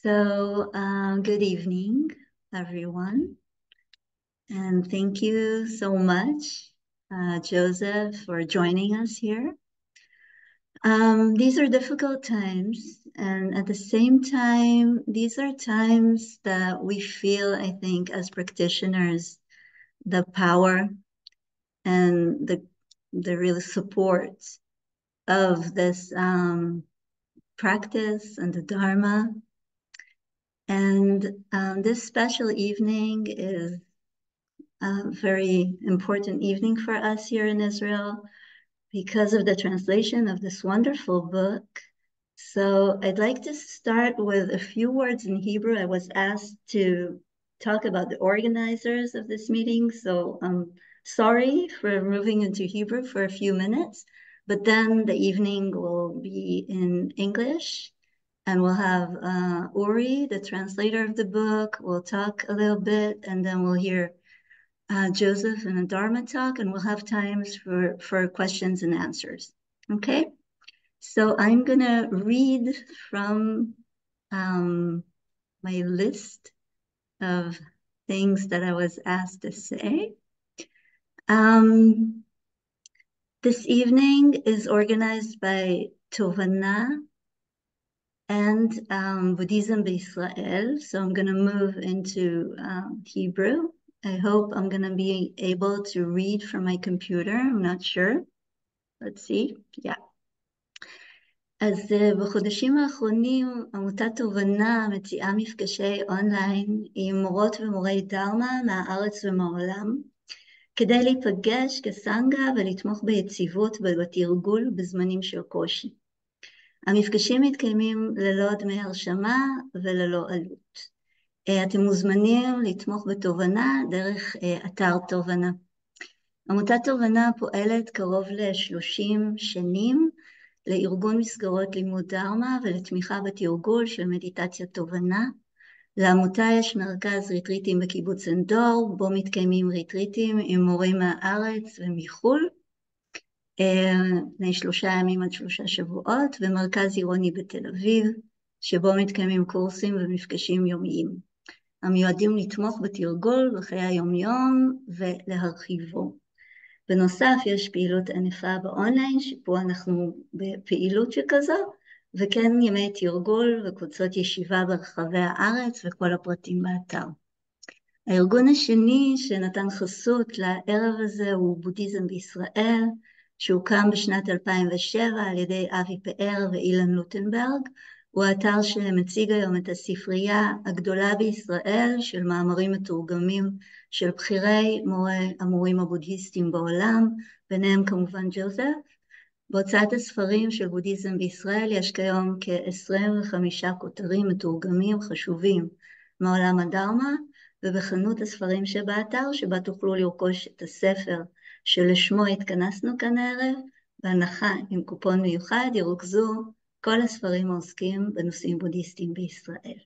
Good evening, everyone. And thank you so much, Joseph, for joining us here. These are difficult times, and at the same time, these are times that we feel, I think, as practitioners, the power and the real support of this practice and the Dharma. And this special evening is a very important evening for us here in Israel because of the translation of this wonderful book. So I'd like to start with a few words in Hebrew. I was asked to talk about the organizers of this meeting, so I'm sorry for moving into Hebrew for a few minutes, but then the evening will be in English. And we'll have Ori, the translator of the book. We'll talk a little bit, and then we'll hear Joseph and the Dharma talk, and we'll have times for questions and answers. Okay? So I'm going to read from my list of things that I was asked to say. This evening is organized by Tovana and Buddhism Israel. So I'm going to move into Hebrew. I hope I'm going to be able to read from my computer. I'm not sure. Let's see. Yeah. אז בחודשים האחרונים עמותת תובנה מציעה מפגשי אונליין עם מורות ומורי דהרמה מהארץ ומהעולם כדי להיפגש כסנגה ולתמוך ביציבות ובתרגול בזמנים של קושי. המפגשים מתקיימים ללא דמי הרשמה וללא עלות. אתם מוזמנים לתמוך בתובנה דרך אתר תובנה. עמותת תובנה פועלת קרוב ל-30 שנים לארגון מסגרות לימוד דהרמה ולתמיכה בתרגול של מדיטציה תובנה. לעמותה יש מרכז ריטריטים בקיבוץ דור, בו מתקיימים ריטריטים עם מורים מהארץ ומחול. בני 3 ימים עד 3 שבועות, ומרכז עירוני בתל אביב, שבו מתקיימים קורסים ומפגשים יומיים, המיועדים לתמוך בתרגול בחיי היומיום ולהרחיבו. בנוסף, יש פעילות ענפה באונליין, שפה אנחנו בפעילות שכזו, וכן ימי תרגול וקבוצות ישיבה ברחבי הארץ וכל הפרטים באתר. הארגון השני שנתן חסות לערב הזה הוא בודהיזם בישראל, שהוקם בשנת 2007 על ידי אבי פאר ואילן לוטנברג. הוא האתר שמציג היום את הספרייה הגדולה בישראל של מאמרים מתורגמים של בכירי המורים הבודהיסטים בעולם, ביניהם כמובן ג'וזף. בהוצאת הספרים של בודהיזם בישראל יש כיום כ-25 כותרים מתורגמים חשובים מעולם הדהרמה, ובחנות הספרים שבאתר, שבה תוכלו לרכוש את הספר שלשמו התכנסנו כאן הערב, בהנחה עם קופון מיוחד ירוכזו כל הספרים העוסקים בנושאים בודהיסטיים בישראל.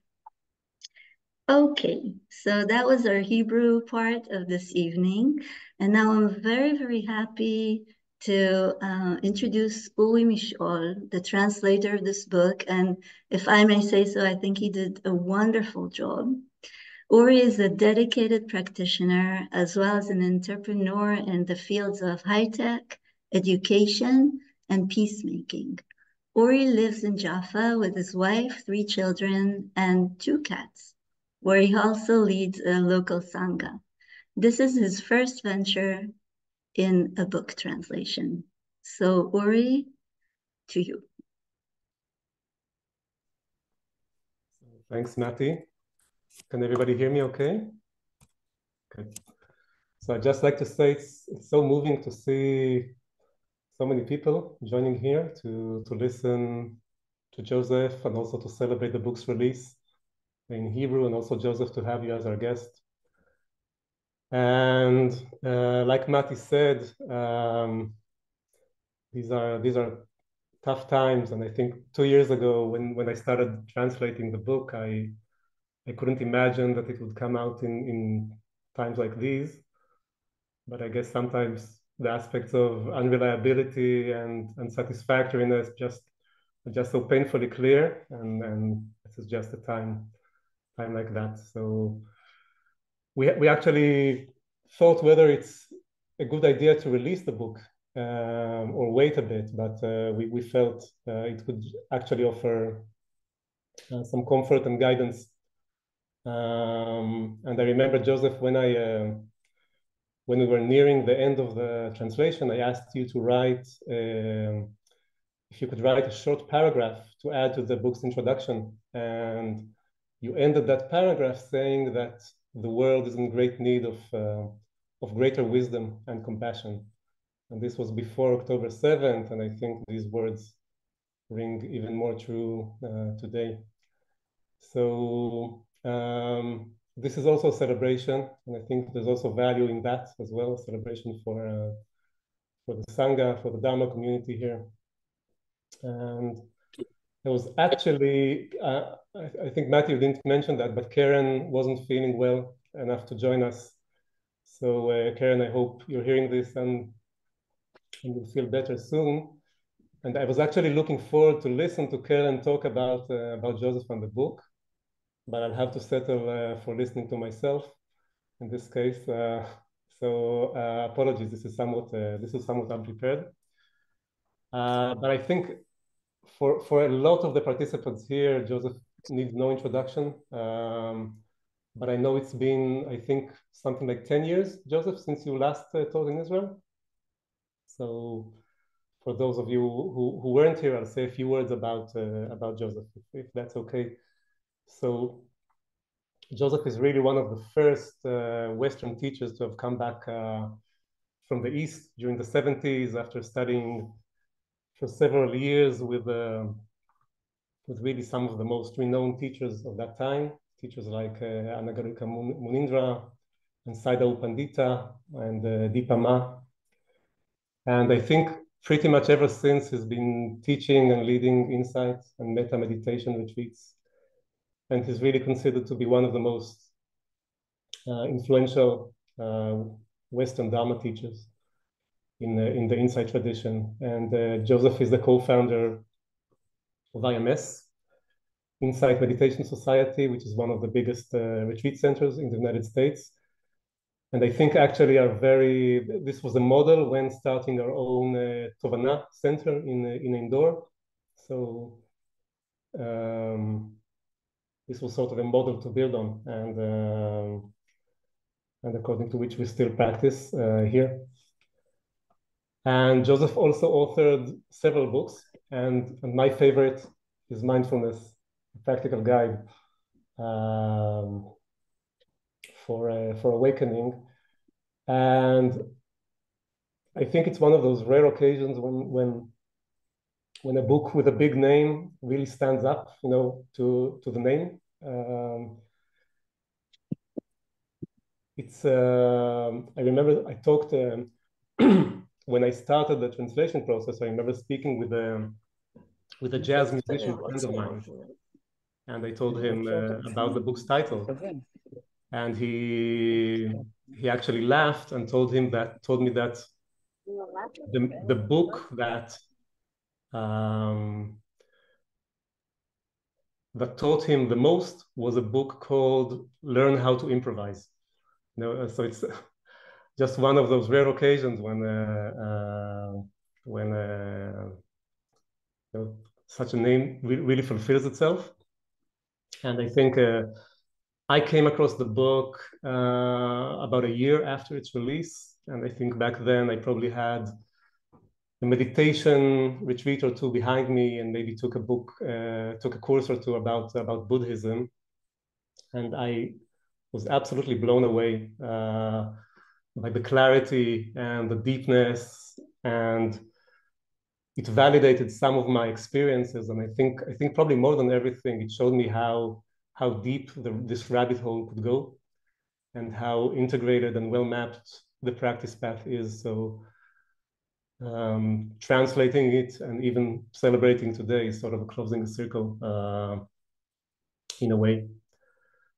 Okay, so that was our Hebrew part of this evening, and now I'm very, very happy to introduce Uri Mishaol, the translator of this book, and if I may say so, I think he did a wonderful job. Uri is a dedicated practitioner as well as an entrepreneur in the fields of high-tech, education, and peacemaking. Uri lives in Jaffa with his wife, 3 children, and 2 cats, where he also leads a local sangha. This is his first venture in a book translation. So, Uri, to you. Thanks, Nati. Can everybody hear me okay? Good. So I'd just like to say it's so moving to see so many people joining here to listen to Joseph and also to celebrate the book's release in Hebrew, and also Joseph to have you as our guest. And like Mati said, these are tough times, and I think 2 years ago when I started translating the book, I couldn't imagine that it would come out in times like these. But I guess sometimes the aspects of unreliability and unsatisfactoriness just just so painfully clear, and this is just a time like that. So we actually thought whether it's a good idea to release the book or wait a bit, but we felt it could actually offer some comfort and guidance. And I remember, Joseph, when we were nearing the end of the translation, I asked you to write, if you could write a short paragraph to add to the book's introduction. And you ended that paragraph saying that the world is in great need of greater wisdom and compassion. And this was before October 7th, and I think these words ring even more true today. So this is also a celebration, and I think there's also value in that as well, a celebration for the Sangha, for the Dharma community here. And there was actually, I think Matthew didn't mention that, but Karen wasn't feeling well enough to join us. So Karen, I hope you're hearing this and you'll feel better soon. And I was actually looking forward to listen to Karen talk about Joseph and the book, but I'll have to settle for listening to myself in this case. So apologies, this is somewhat unprepared. But I think for a lot of the participants here, Joseph needs no introduction. But I know it's been, I think, something like 10 years, Joseph, since you last taught in Israel. So for those of you who weren't here, I'll say a few words about Joseph, if that's okay. So Joseph is really one of the first Western teachers to have come back from the East during the 70s after studying for several years with really some of the most renowned teachers of that time, teachers like Anagarika Munindra and Saida Upandita and Deepa Ma. And I think pretty much ever since he's been teaching and leading insights and metta meditation retreats. And he's really considered to be one of the most influential Western Dharma teachers in the insight tradition. And Joseph is the co-founder of IMS, Insight Meditation Society, which is one of the biggest retreat centers in the United States. And I think actually this was a model when starting our own Tovana center in Indore. So this was sort of a model to build on, and according to which we still practice here. And Joseph also authored several books, and my favorite is Mindfulness, a Practical Guide for awakening. And I think it's one of those rare occasions when a book with a big name really stands up, to the name. I remember I talked when I started the translation process. I remember speaking with a jazz musician friend of mine, and I told him about the book's title, and he actually laughed and told me that the book that taught him the most was a book called Learn How to Improvise. So it's just one of those rare occasions when such a name really fulfills itself. And I think I came across the book about a year after its release, and I think back then I probably had a meditation retreat or two behind me, and maybe took a course or two about Buddhism, and I was absolutely blown away by the clarity and the deepness, and it validated some of my experiences. And I think probably more than everything, it showed me how deep this rabbit hole could go, and how integrated and well mapped the practice path is. So translating it and even celebrating today is sort of closing the circle in a way.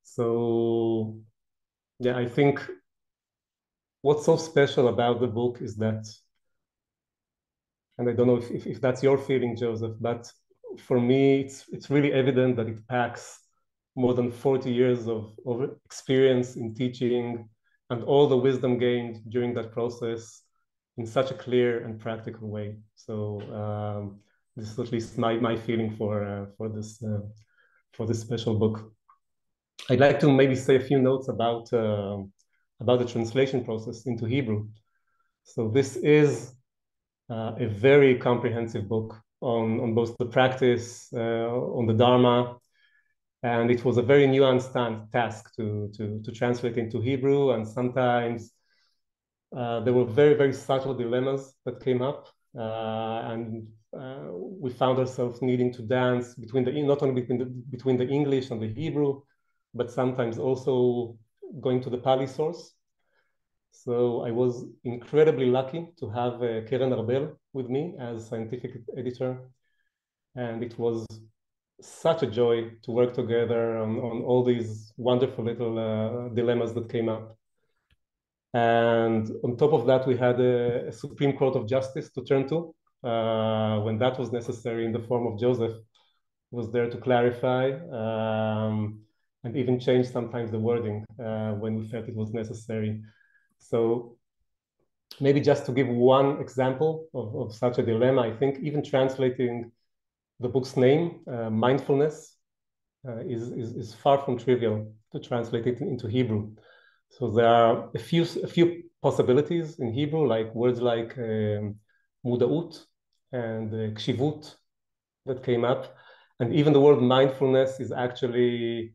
So yeah, I think what's so special about the book is that, and I don't know if that's your feeling, Joseph, but for me, it's really evident that it packs more than 40 years of experience in teaching and all the wisdom gained during that process in such a clear and practical way. So this is at least my feeling for this special book. I'd like to maybe say a few notes about the translation process into Hebrew. So this is a very comprehensive book on both the practice, on the Dharma, and it was a very nuanced task to translate into Hebrew, and sometimes there were very, very subtle dilemmas that came up, and we found ourselves needing to dance not only between the English and the Hebrew, but sometimes also going to the Pali source. So I was incredibly lucky to have Arbel with me as scientific editor, and it was such a joy to work together on all these wonderful little dilemmas that came up. And on top of that, we had a Supreme Court of Justice to turn to when that was necessary, in the form of Joseph, who was there to clarify and even change sometimes the wording when we felt it was necessary. So maybe just to give one example of such a dilemma, I think even translating the book's name, Mindfulness, is far from trivial to translate it into Hebrew. So there are a few possibilities in Hebrew, like words like muda'ut and kshivut that came up. And even the word mindfulness is actually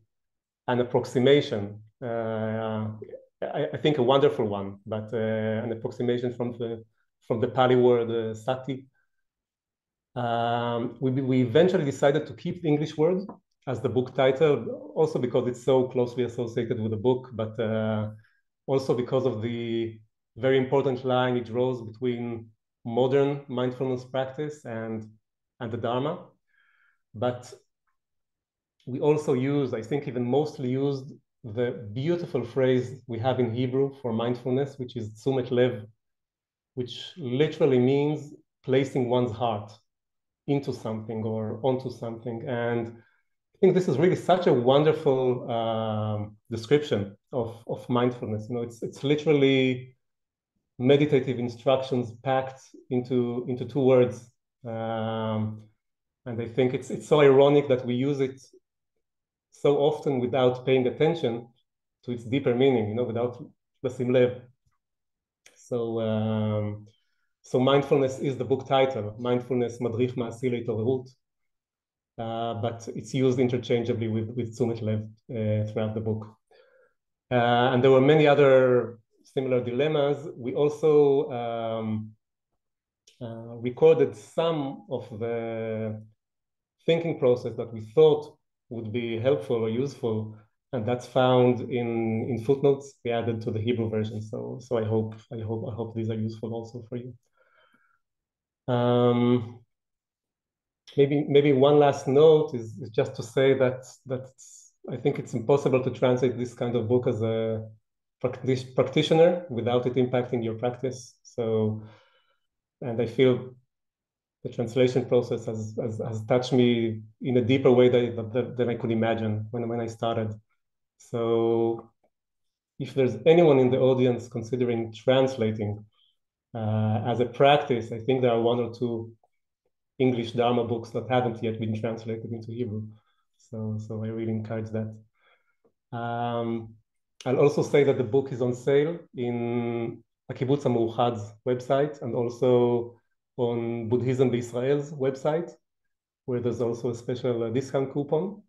an approximation, I think a wonderful one, but an approximation from the Pali word sati. We eventually decided to keep the English word as the book title, also because it's so closely associated with the book, but also because of the very important line it draws between modern mindfulness practice and the Dharma. But we also used, I think even mostly used, the beautiful phrase we have in Hebrew for mindfulness, which is tzumet lev, which literally means placing one's heart into something or onto something. And I think this is really such a wonderful description of mindfulness. You know, it's literally meditative instructions packed into two words. And I think it's so ironic that we use it so often without paying attention to its deeper meaning, you know, without lashim lev. So mindfulness is the book title, Mindfulness, Madrich, מעשי, להתעוררות. But it's used interchangeably with tzumet lev throughout the book. And there were many other similar dilemmas. We also recorded some of the thinking process that we thought would be helpful or useful, and that's found in footnotes we added to the Hebrew version. So I hope these are useful also for you. Maybe one last note is just to say that I think it's impossible to translate this kind of book as a practitioner without it impacting your practice. So, and I feel the translation process has touched me in a deeper way than I could imagine when I started. So if there's anyone in the audience considering translating as a practice, I think there are one or two English Dharma books that haven't yet been translated into Hebrew. So I really encourage that. I'll also say that the book is on sale in הקיבוץ המאוחד's website and also on Buddhism Israel's website, where there's also a special discount coupon.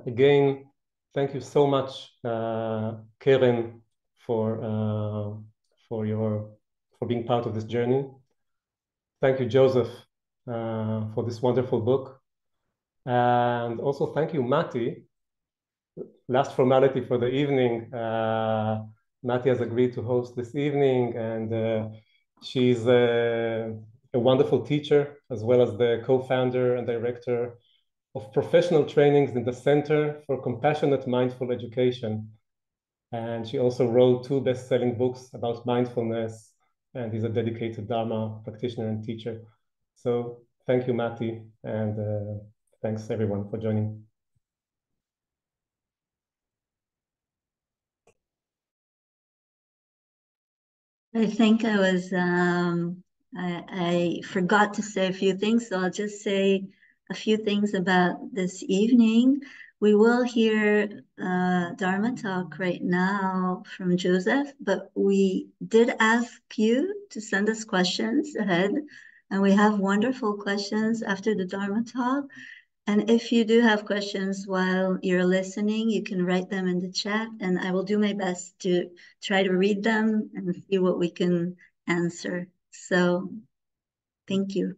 Again, thank you so much, Keren, for being part of this journey. Thank you, Joseph, for this wonderful book. And also thank you, Mati. Last formality for the evening. Mati has agreed to host this evening, and she's a wonderful teacher, as well as the co-founder and director of professional trainings in the Center for Compassionate Mindful Education. And she also wrote 2 best-selling books about mindfulness, and is a dedicated Dharma practitioner and teacher. So thank you, Mati, and thanks everyone for joining. I think I forgot to say a few things, so I'll just say a few things about this evening. We will hear Dharma talk right now from Joseph, but we did ask you to send us questions ahead, and we have wonderful questions after the Dharma talk. And if you do have questions while you're listening, you can write them in the chat, and I will do my best to try to read them and see what we can answer. So, thank you.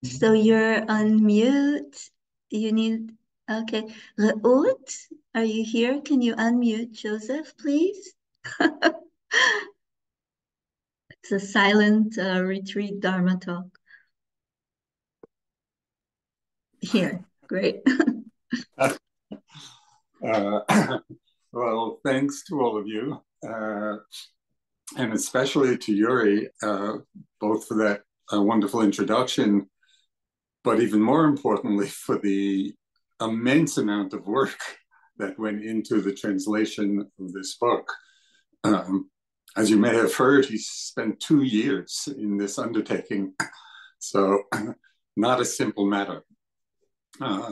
So you're on mute. You need, okay. Reut, are you here? Can you unmute Joseph, please? It's a silent retreat Dharma talk. Here, great. Well, thanks to all of you, and especially to Uri, both for that wonderful introduction, but even more importantly for the immense amount of work that went into the translation of this book. As you may have heard, he spent 2 years in this undertaking, so not a simple matter.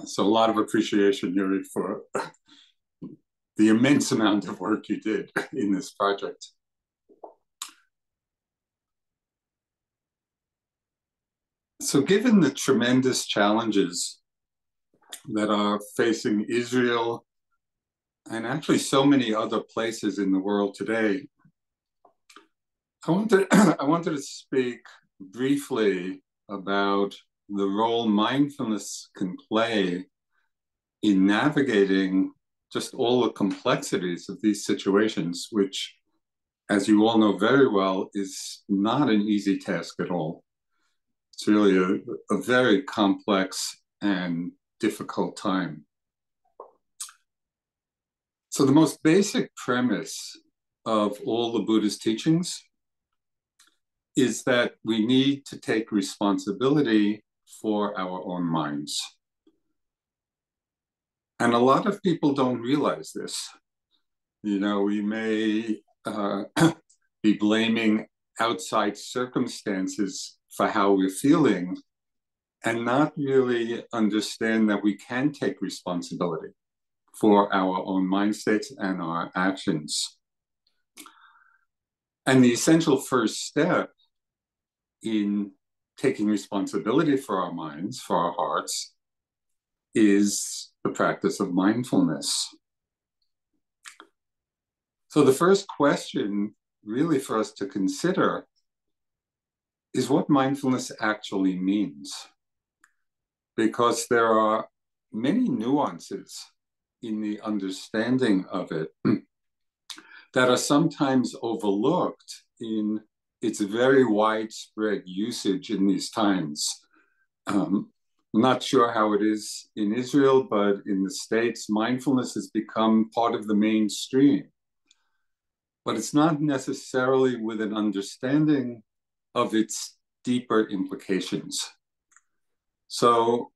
So a lot of appreciation, Uri, for the immense amount of work you did in this project. So given the tremendous challenges that are facing Israel and actually so many other places in the world today, I wanted to speak briefly about the role mindfulness can play in navigating just all the complexities of these situations, which, as you all know very well, is not an easy task at all. It's really a very complex and difficult time. So the most basic premise of all the Buddha's teachings is that we need to take responsibility for our own minds. And a lot of people don't realize this. You know, we may be blaming outside circumstances for how we're feeling and not really understand that we can take responsibility for our own mind states and our actions. And the essential first step in taking responsibility for our minds, for our hearts, is the practice of mindfulness. So the first question really for us to consider is what mindfulness actually means. Because there are many nuances in the understanding of it that are sometimes overlooked in its very widespread usage in these times. I'm not sure how it is in Israel, but in the States, mindfulness has become part of the mainstream. But it's not necessarily with an understanding of its deeper implications. So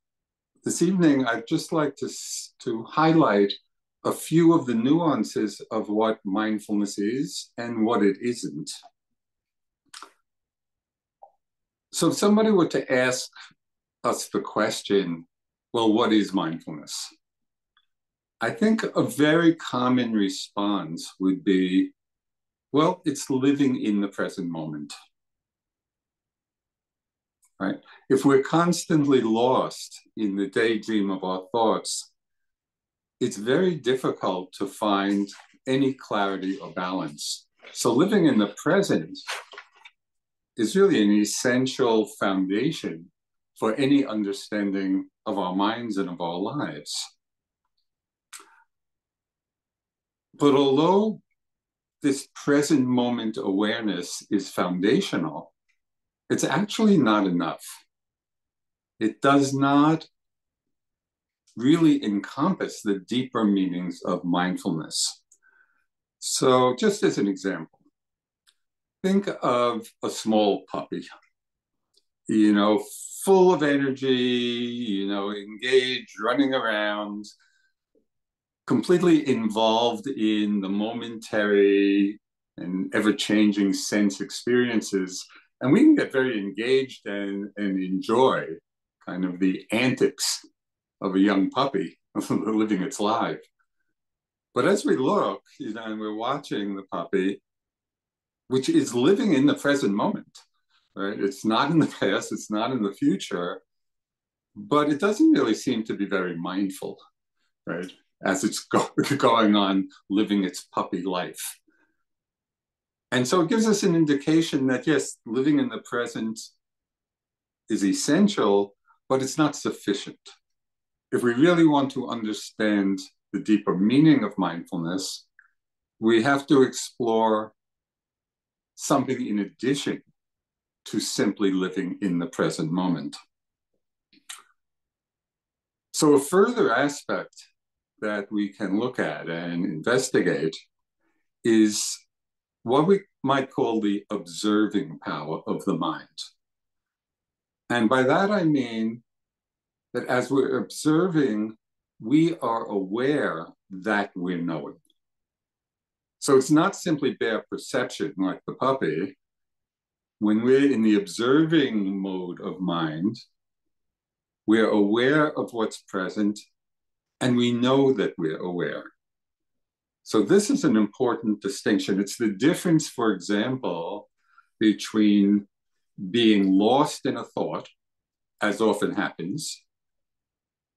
this evening, I'd just like to highlight a few of the nuances of what mindfulness is and what it isn't. So if somebody were to ask us the question, well, what is mindfulness? I think a very common response would be, well, it's living in the present moment. right? If we're constantly lost in the daydream of our thoughts, it's very difficult to find any clarity or balance. So living in the present is really an essential foundation for any understanding of our minds and of our lives. But although this present moment awareness is foundational, it's actually not enough. It does not really encompass the deeper meanings of mindfulness. So just as an example, think of a small puppy, you know, full of energy, you know, engaged, running around, completely involved in the momentary and ever-changing sense experiences. And we can get very engaged and enjoy kind of the antics of a young puppy living its life. But as we look, you know, and we're watching the puppy, which is living in the present moment, right? It's not in the past, it's not in the future, but it doesn't really seem to be very mindful, right? As it's going on, living its puppy life. And so it gives us an indication that, yes, living in the present is essential, but it's not sufficient. If we really want to understand the deeper meaning of mindfulness, we have to explore something in addition to simply living in the present moment. So a further aspect that we can look at and investigate is what we might call the observing power of the mind. And by that I mean that as we're observing, we are aware that we're knowing. So it's not simply bare perception like the puppy. When we're in the observing mode of mind, we're aware of what's present and we know that we're aware. So this is an important distinction. It's the difference, for example, between being lost in a thought, as often happens,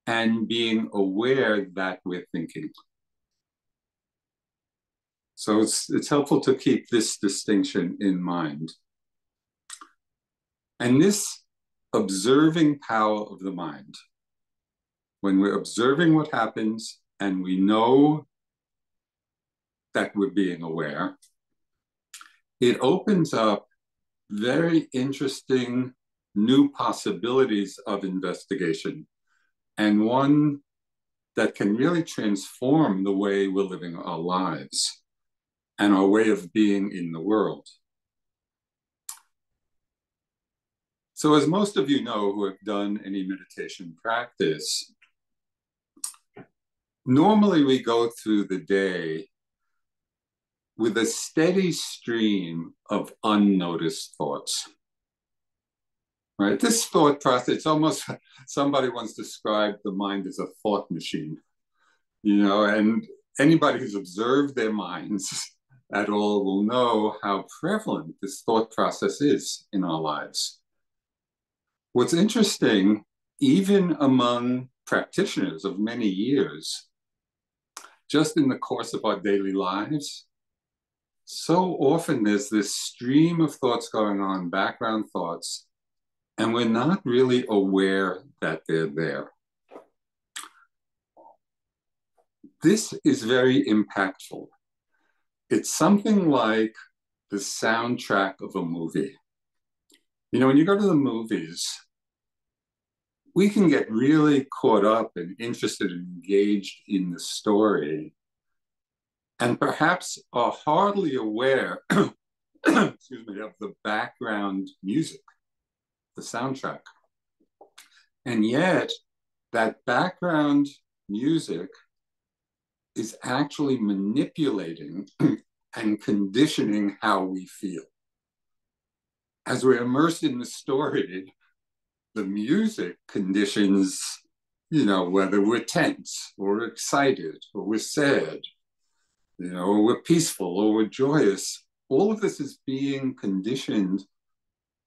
and being aware that we're thinking. So it's helpful to keep this distinction in mind. And this observing power of the mind, when we're observing what happens and we know that we're being aware, it opens up very interesting new possibilities of investigation, and one that can really transform the way we're living our lives and our way of being in the world. So as most of you know who have done any meditation practice, normally we go through the day with a steady stream of unnoticed thoughts. Right? This thought process, it's almost, somebody once described the mind as a thought machine, you know, and anybody who's observed their minds at all will know how prevalent this thought process is in our lives. What's interesting, even among practitioners of many years, just in the course of our daily lives, so often there's this stream of thoughts going on, background thoughts, and we're not really aware that they're there. This is very impactful. It's something like the soundtrack of a movie. You know, when you go to the movies, we can get really caught up and interested and engaged in the story, and perhaps are hardly aware excuse me, of the background music, the soundtrack. And yet, that background music is actually manipulating and conditioning how we feel. As we're immersed in the story, the music conditions, you know, whether we're tense or excited or we're sad, you know, or we're peaceful or we're joyous. All of this is being conditioned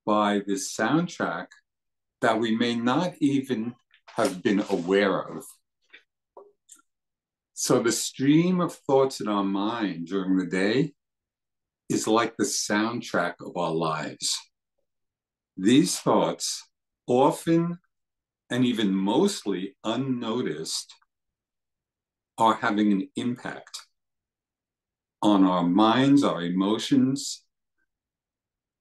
by this soundtrack that we may not even have been aware of. So the stream of thoughts in our mind during the day is like the soundtrack of our lives. These thoughts, often and even mostly unnoticed, are having an impact on our minds, our emotions.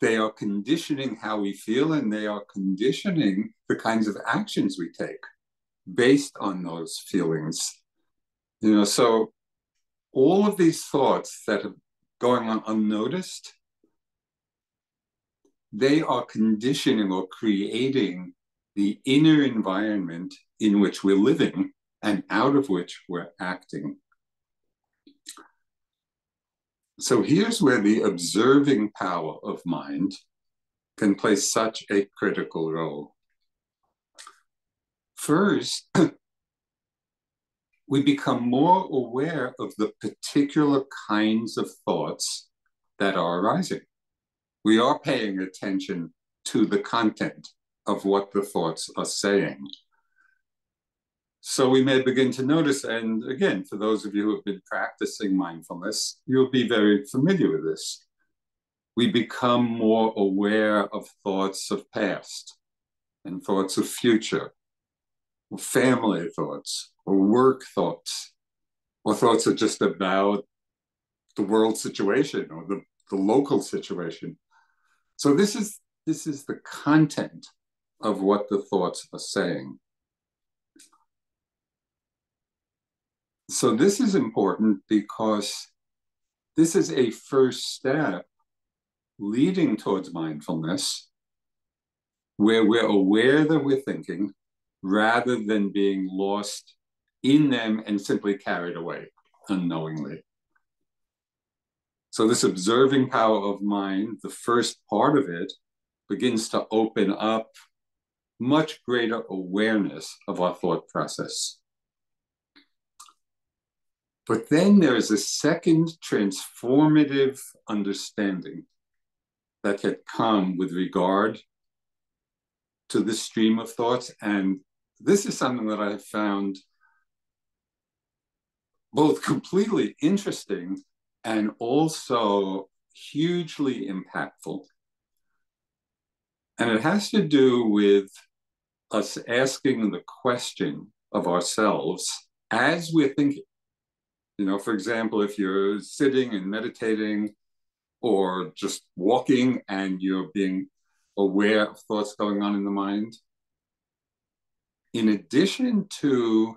They are conditioning how we feel, and they are conditioning the kinds of actions we take based on those feelings. You know, so all of these thoughts that are going on unnoticed, they are conditioning or creating the inner environment in which we're living and out of which we're acting. So here's where the observing power of mind can play such a critical role. First, we become more aware of the particular kinds of thoughts that are arising. We are paying attention to the content of what the thoughts are saying. So we may begin to notice, and again, for those of you who have been practicing mindfulness, you'll be very familiar with this. We become more aware of thoughts of past and thoughts of future, or family thoughts, or work thoughts, or thoughts are just about the world situation or the local situation. So this is the content of what the thoughts are saying. So this is important because this is a first step leading towards mindfulness, where we're aware that we're thinking rather than being lost in them and simply carried away unknowingly. So this observing power of mind, the first part of it, begins to open up much greater awareness of our thought process. But then there is a second transformative understanding that can come with regard to the stream of thoughts. And this is something that I have found both completely interesting and also hugely impactful. And it has to do with us asking the question of ourselves as we're thinking. You know, for example, if you're sitting and meditating or just walking and you're being aware of thoughts going on in the mind, in addition to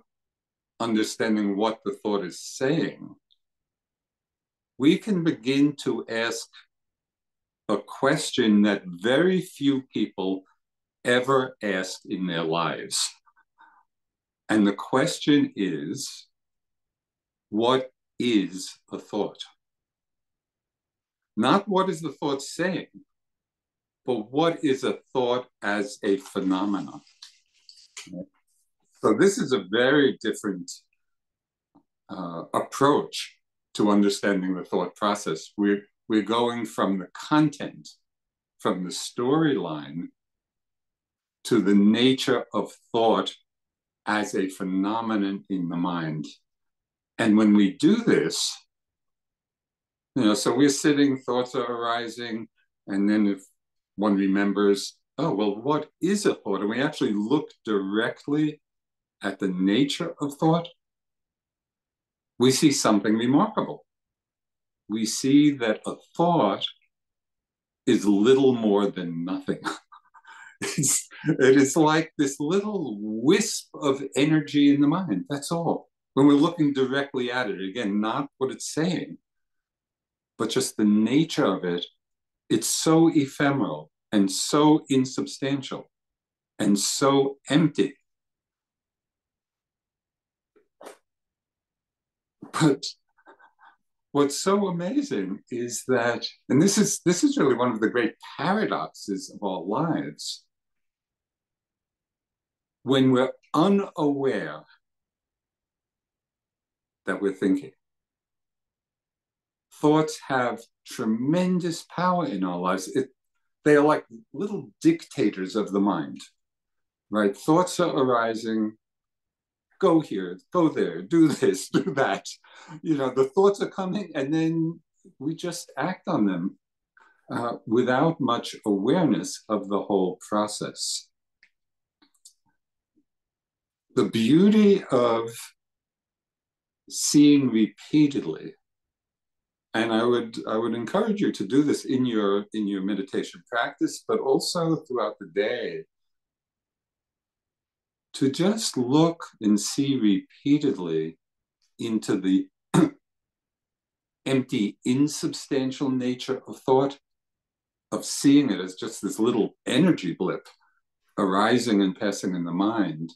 understanding what the thought is saying, we can begin to ask a question that very few people ever ask in their lives. And the question is, what is a thought? Not what is the thought saying, but what is a thought as a phenomenon? So this is a very different approach to understanding the thought process. We're going from the content, from the storyline, to the nature of thought as a phenomenon in the mind. And when we do this, you know, so we're sitting, thoughts are arising, and then if one remembers, oh, well, what is a thought? And we actually look directly at the nature of thought, we see something remarkable. We see that a thought is little more than nothing. It is like this little wisp of energy in the mind, that's all. When we're looking directly at it, again, not what it's saying, but just the nature of it, it's so ephemeral and so insubstantial and so empty. But what's so amazing is that, and this is really one of the great paradoxes of our lives, when we're unaware that we're thinking, thoughts have tremendous power in our lives. They are like little dictators of the mind. right? Thoughts are arising. Go here, go there, do this, do that. You know, the thoughts are coming, and then we just act on them without much awareness of the whole process. The beauty of seeing repeatedly, and I would encourage you to do this in your meditation practice, but also throughout the day, to just look and see repeatedly into the empty, insubstantial nature of thought, of seeing it as just this little energy blip arising and passing in the mind.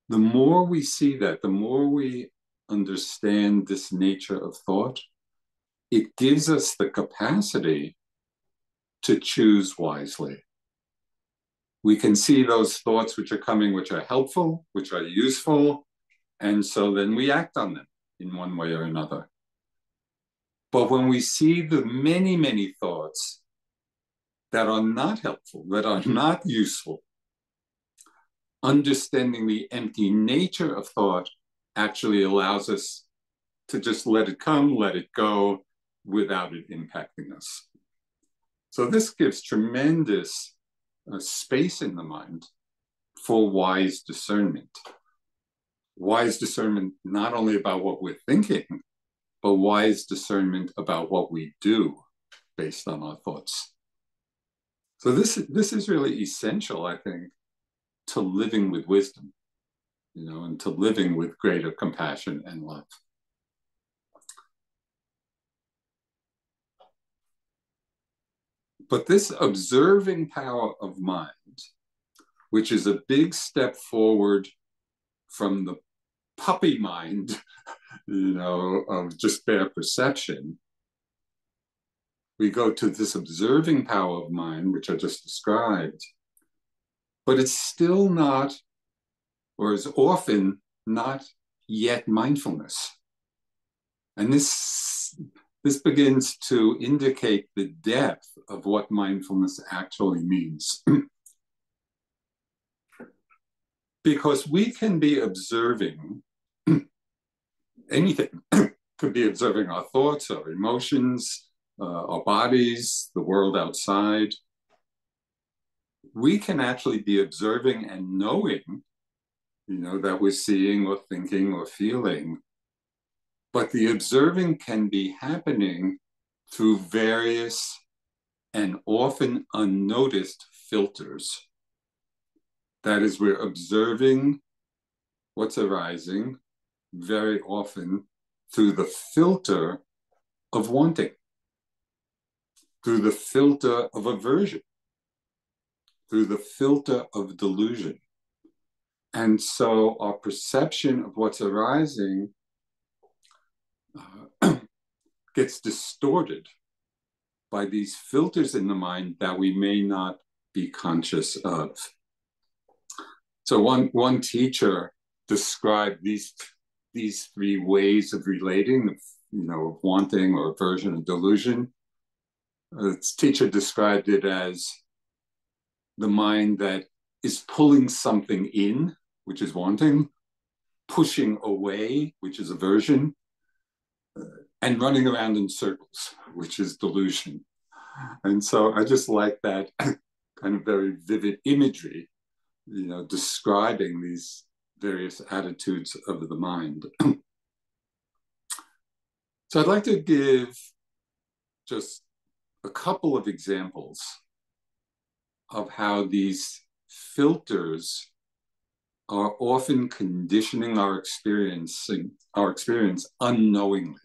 The more we see that, the more we understand this nature of thought, it gives us the capacity to choose wisely. We can see those thoughts which are coming, which are helpful, which are useful, and so then we act on them in one way or another. But when we see the many, many thoughts that are not helpful, that are not useful, understanding the empty nature of thought actually allows us to just let it come, let it go, without it impacting us. So this gives tremendous space in the mind for wise discernment. Wise discernment not only about what we're thinking, but wise discernment about what we do based on our thoughts. So this is really essential, I think, to living with wisdom, you know, and to living with greater compassion and love. But this observing power of mind, which is a big step forward from the puppy mind, you know, of just bare perception, we go to this observing power of mind, which I just described, but it's still not, or is often not yet mindfulness. And this begins to indicate the depth of what mindfulness actually means. Because we can be observing anything. Could be observing our thoughts, our emotions, our bodies, the world outside. We can actually be observing and knowing, you know, that we're seeing or thinking or feeling. But the observing can be happening through various and often unnoticed filters. That is, we're observing what's arising very often through the filter of wanting, through the filter of aversion, through the filter of delusion. And so our perception of what's arising gets distorted by these filters in the mind that we may not be conscious of. So one teacher described these three ways of relating, you know, of wanting or aversion and delusion. This teacher described it as the mind that is pulling something in, which is wanting, pushing away, which is aversion, and running around in circles, which is delusion. And so I just like that kind of very vivid imagery, you know, describing these various attitudes of the mind. So I'd like to give just a couple of examples of how these filters are often conditioning our experience unknowingly.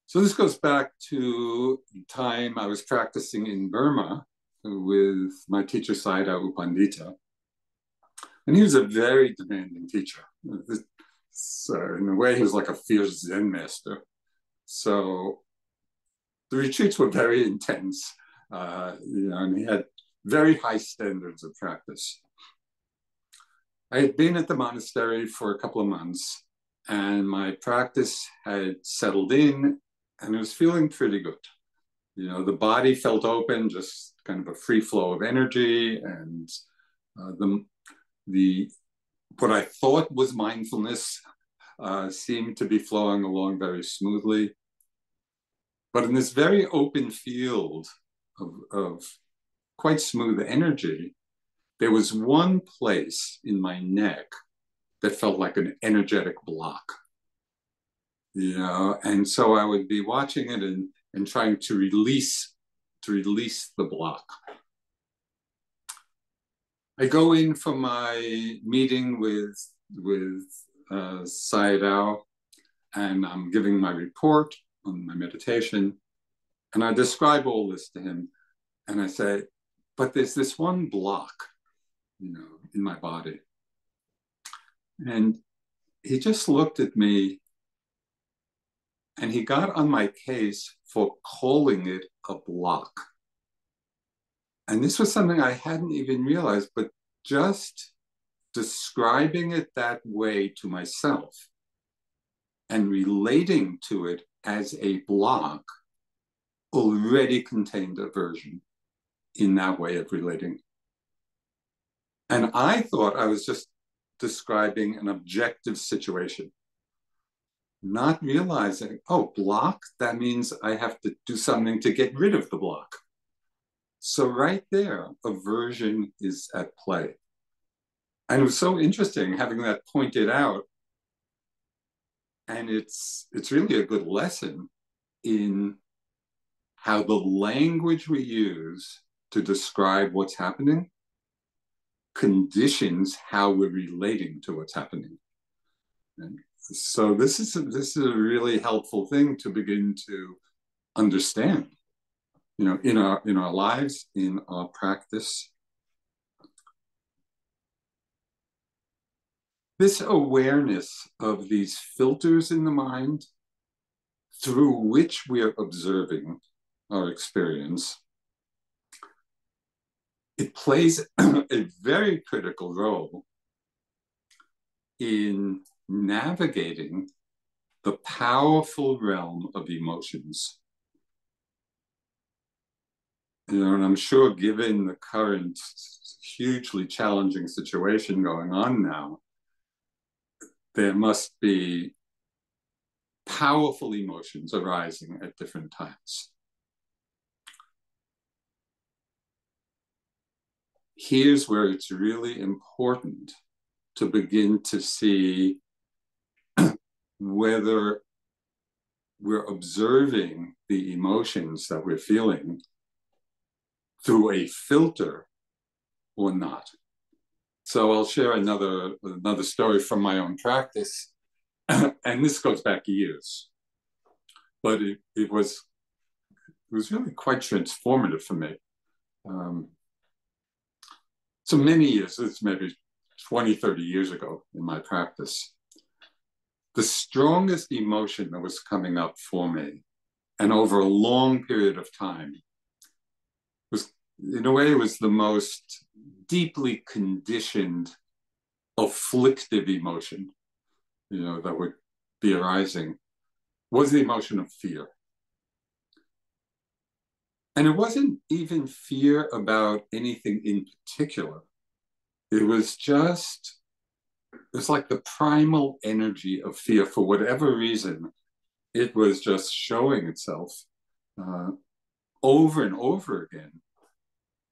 So this goes back to the time I was practicing in Burma with my teacher Sayadaw U Pandita. And he was a very demanding teacher. So in a way, he was like a fierce Zen master. So the retreats were very intense, you know, and he had very high standards of practice. I had been at the monastery for a couple of months, and my practice had settled in, and I was feeling pretty good. You know, the body felt open, just kind of a free flow of energy, and what I thought was mindfulness seemed to be flowing along very smoothly. But in this very open field of quite smooth energy, there was one place in my neck that felt like an energetic block. You know, and so I would be watching it and trying to release the block. I go in for my meeting with Sayadaw, and I'm giving my report on my meditation, and I describe all this to him, and I say, but there's this one block, you know, in my body. And he just looked at me, and he got on my case for calling it a block. And this was something I hadn't even realized, but just describing it that way to myself and relating to it as a block already contained aversion in that way of relating. And I thought I was just describing an objective situation, not realizing, oh, block, that means I have to do something to get rid of the block. So right there, aversion is at play. And it was so interesting having that pointed out. And it's really a good lesson in how the language we use to describe what's happening conditions how we're relating to what's happening. And so this is a really helpful thing to begin to understand, you know, in our lives, in our practice. This awareness of these filters in the mind through which we are observing our experience, it plays a very critical role in navigating the powerful realm of emotions. You know, and I'm sure given the current hugely challenging situation going on now, there must be powerful emotions arising at different times. Here's where it's really important to begin to see whether we're observing the emotions that we're feeling through a filter or not. So I'll share another story from my own practice, and this goes back years, but it was really quite transformative for me. So many years, it's maybe 20, 30 years ago in my practice, the strongest emotion that was coming up for me, and over a long period of time, was, in a way, it was the most deeply conditioned, afflictive emotion, you know, that would be arising, was the emotion of fear. And it wasn't even fear about anything in particular. It was like the primal energy of fear. For whatever reason, it was just showing itself over and over again,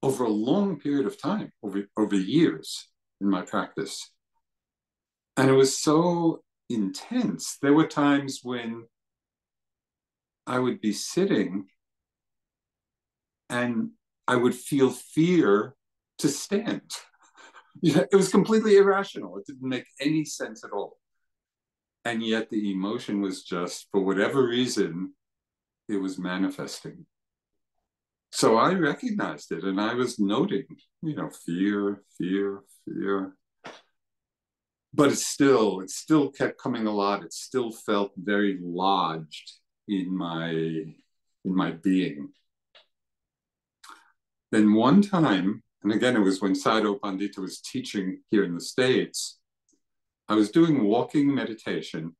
over a long period of time, over years in my practice. And it was so intense. There were times when I would be sitting and I would feel fear to stand. It was completely irrational. It didn't make any sense at all. And yet the emotion was just, for whatever reason, it was manifesting. So I recognized it, and I was noting, you know, fear, fear, fear. But it still kept coming a lot. It still felt very lodged in my being. Then one time, and again, it was when Sayadaw Pandita was teaching here in the States, I was doing walking meditation,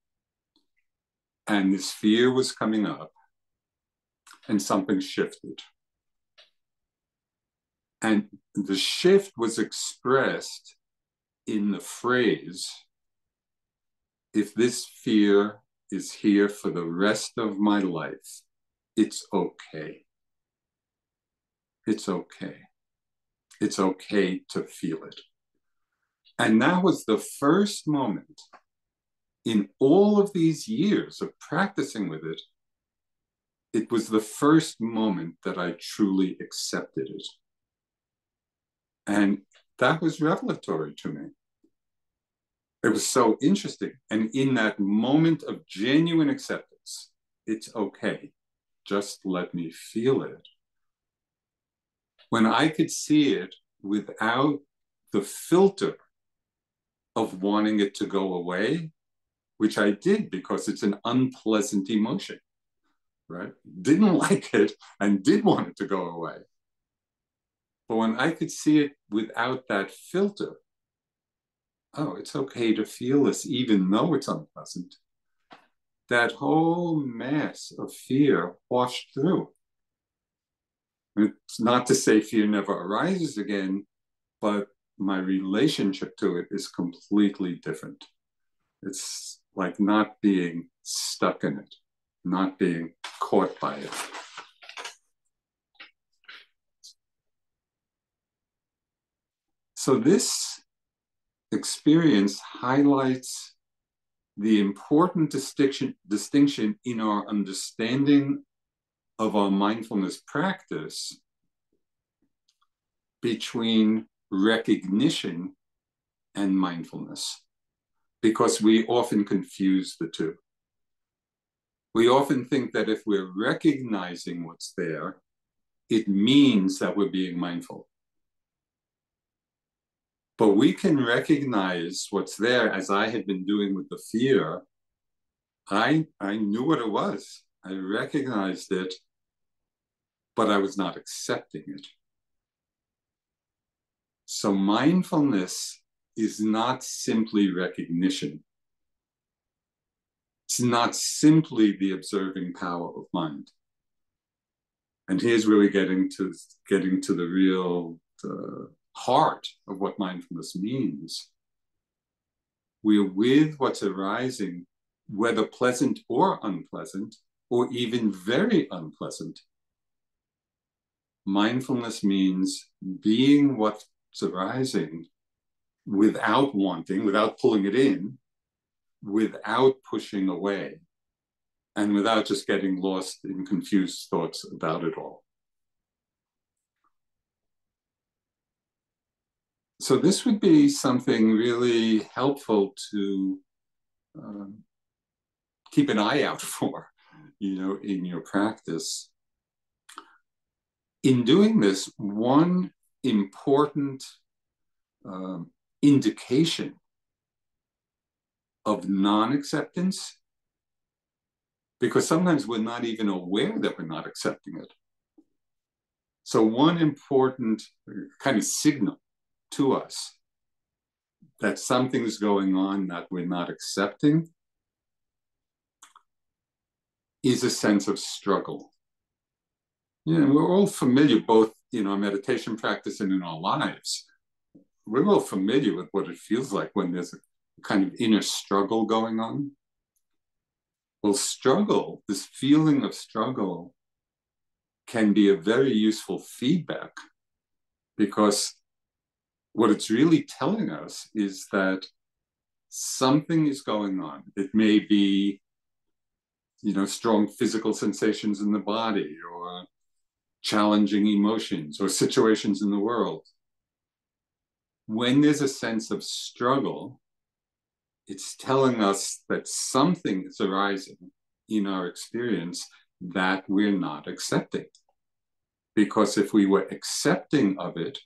and this fear was coming up, and something shifted. And the shift was expressed in the phrase, if this fear is here for the rest of my life, it's okay. It's okay. It's okay to feel it. And that was the first moment in all of these years of practicing with it. It was the first moment that I truly accepted it. And that was revelatory to me. It was so interesting. And in that moment of genuine acceptance, it's okay. Just let me feel it. When I could see it without the filter of wanting it to go away, which I did because it's an unpleasant emotion, right? Didn't like it and did want it to go away. But when I could see it without that filter, oh, it's okay to feel this even though it's unpleasant, that whole mass of fear washed through. It's not to say fear never arises again, but my relationship to it is completely different. It's like not being stuck in it, not being caught by it. So this experience highlights the important distinction in our understanding of our mindfulness practice between recognition and mindfulness, because we often confuse the two. We often think that if we're recognizing what's there, it means that we're being mindful. But we can recognize what's there, as I had been doing with the fear. I knew what it was. I recognized it, but I was not accepting it. So mindfulness is not simply recognition. It's not simply the observing power of mind. And here's really getting to the real heart of what mindfulness means. We're with what's arising, whether pleasant or unpleasant, or even very unpleasant. Mindfulness means being what's arising without wanting, without pulling it in, without pushing away, and without just getting lost in confused thoughts about it all. So this would be something really helpful to keep an eye out for, in your practice. In doing this, one important indication of non-acceptance, because sometimes we're not even aware that we're not accepting it. So one important kind of signal to us that something's going on that we're not accepting is a sense of struggle. We're all familiar, both in our meditation practice and in our lives. We're all familiar with what it feels like when there's a kind of inner struggle going on. Well, struggle, this feeling of struggle, can be a very useful feedback, because what it's really telling us is that something is going on. It may be, strong physical sensations in the body, or challenging emotions, or situations in the world. When there's a sense of struggle, it's telling us that something is arising in our experience that we're not accepting. Because if we were accepting of it,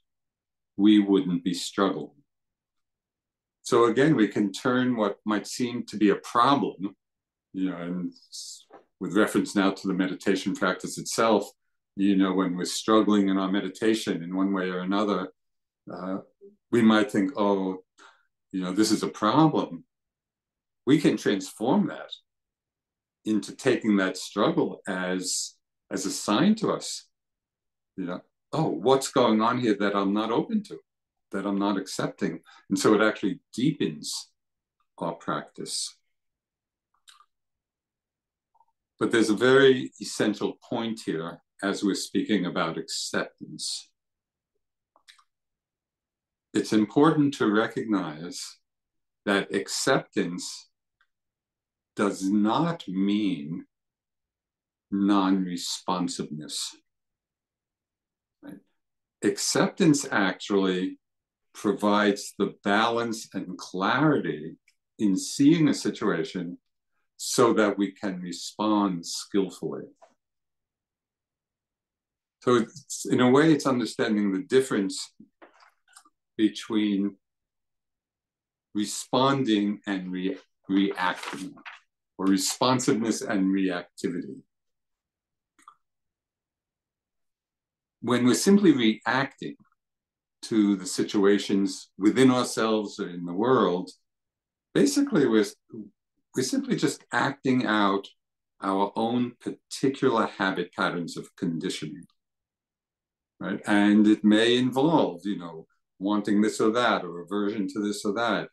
we wouldn't be struggling. So again, we can turn what might seem to be a problem, and with reference now to the meditation practice itself, when we're struggling in our meditation in one way or another, we might think, oh, this is a problem. We can transform that into taking that struggle as a sign to us. oh, what's going on here that I'm not open to, that I'm not accepting? And so it actually deepens our practice. But there's a very essential point here as we're speaking about acceptance. It's important to recognize that acceptance does not mean non-responsiveness. Right? Acceptance actually provides the balance and clarity in seeing a situation so that we can respond skillfully. So it's, in a way, it's understanding the difference between responding and reacting, or responsiveness and reactivity. When we're simply reacting to the situations within ourselves or in the world, basically we're simply just acting out our own particular habit patterns of conditioning, right? And it may involve, wanting this or that, or aversion to this or that,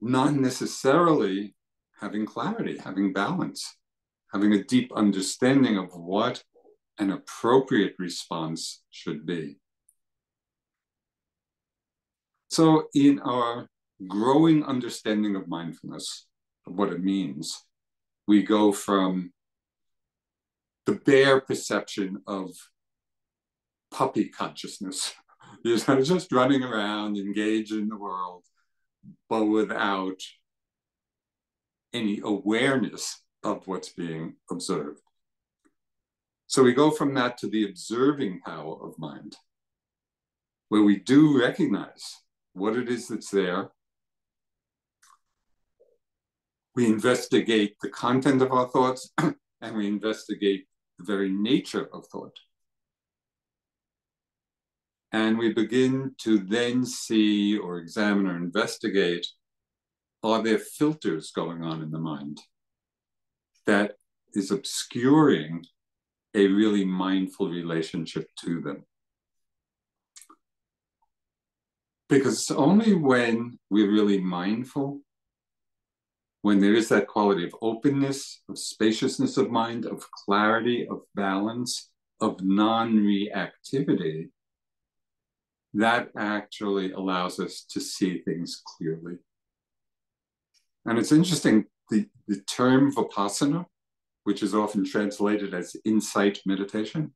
not necessarily having clarity, having balance, having a deep understanding of what an appropriate response should be. So in our growing understanding of mindfulness, of what it means, we go from the bare perception of puppy consciousness, just running around, engaged in the world, but without any awareness of what's being observed. So we go from that to the observing power of mind, where we do recognize what it is that's there. We investigate the content of our thoughts, and we investigate the very nature of thought. And we begin to then see or examine or investigate, are there filters going on in the mind that is obscuring a really mindful relationship to them? Because it's only when we're really mindful, when there is that quality of openness, of spaciousness of mind, of clarity, of balance, of non-reactivity, that actually allows us to see things clearly. And it's interesting, the term vipassana, which is often translated as insight meditation,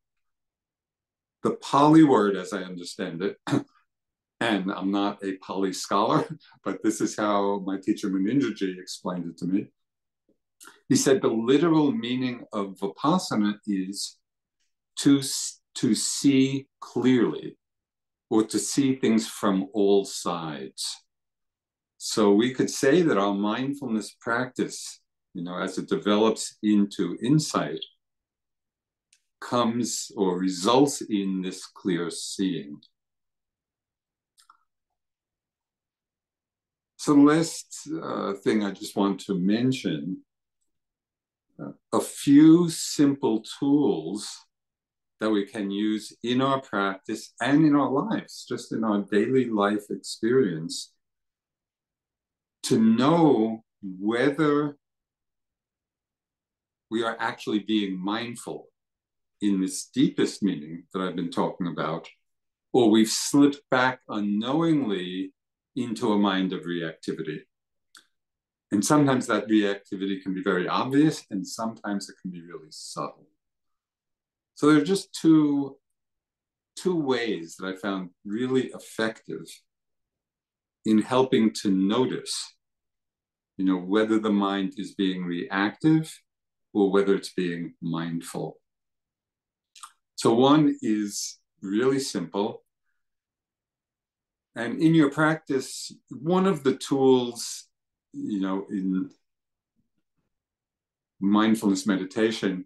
the Pali word, as I understand it, and I'm not a Pali scholar, but this is how my teacher Munindraji explained it to me. He said the literal meaning of vipassana is to see clearly, or to see things from all sides. So we could say that our mindfulness practice, as it develops into insight, comes or results in this clear seeing. So the last thing I just want to mention, a few simple tools that we can use in our practice and in our lives, just in our daily life experience, to know whether we are actually being mindful in this deepest meaning that I've been talking about, or we've slipped back unknowingly into a mind of reactivity. And sometimes that reactivity can be very obvious, and sometimes it can be really subtle. So there are just two ways that I found really effective in helping to notice, whether the mind is being reactive or whether it's being mindful. So one is really simple. And in your practice, one of the tools, in mindfulness meditation,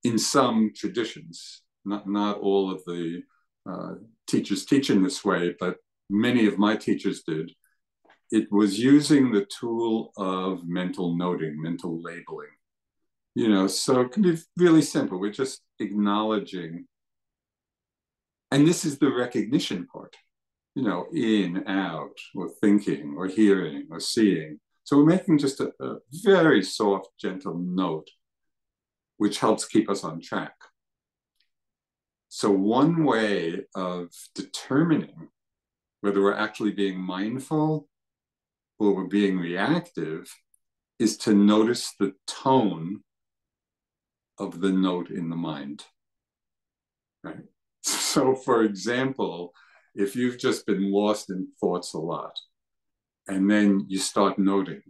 in some traditions, not all of the teachers teach in this way, but many of my teachers did, it was using the tool of mental noting, mental labeling. So it can be really simple. We're just acknowledging And this is the recognition part, you know, in, out, or thinking, or hearing, or seeing. So we're making just a very soft, gentle note, which helps keep us on track. So one way of determining whether we're actually being mindful or we're being reactive is to notice the tone of the note in the mind. Right? So, for example, if you've just been lost in thoughts a lot, and then you start noting,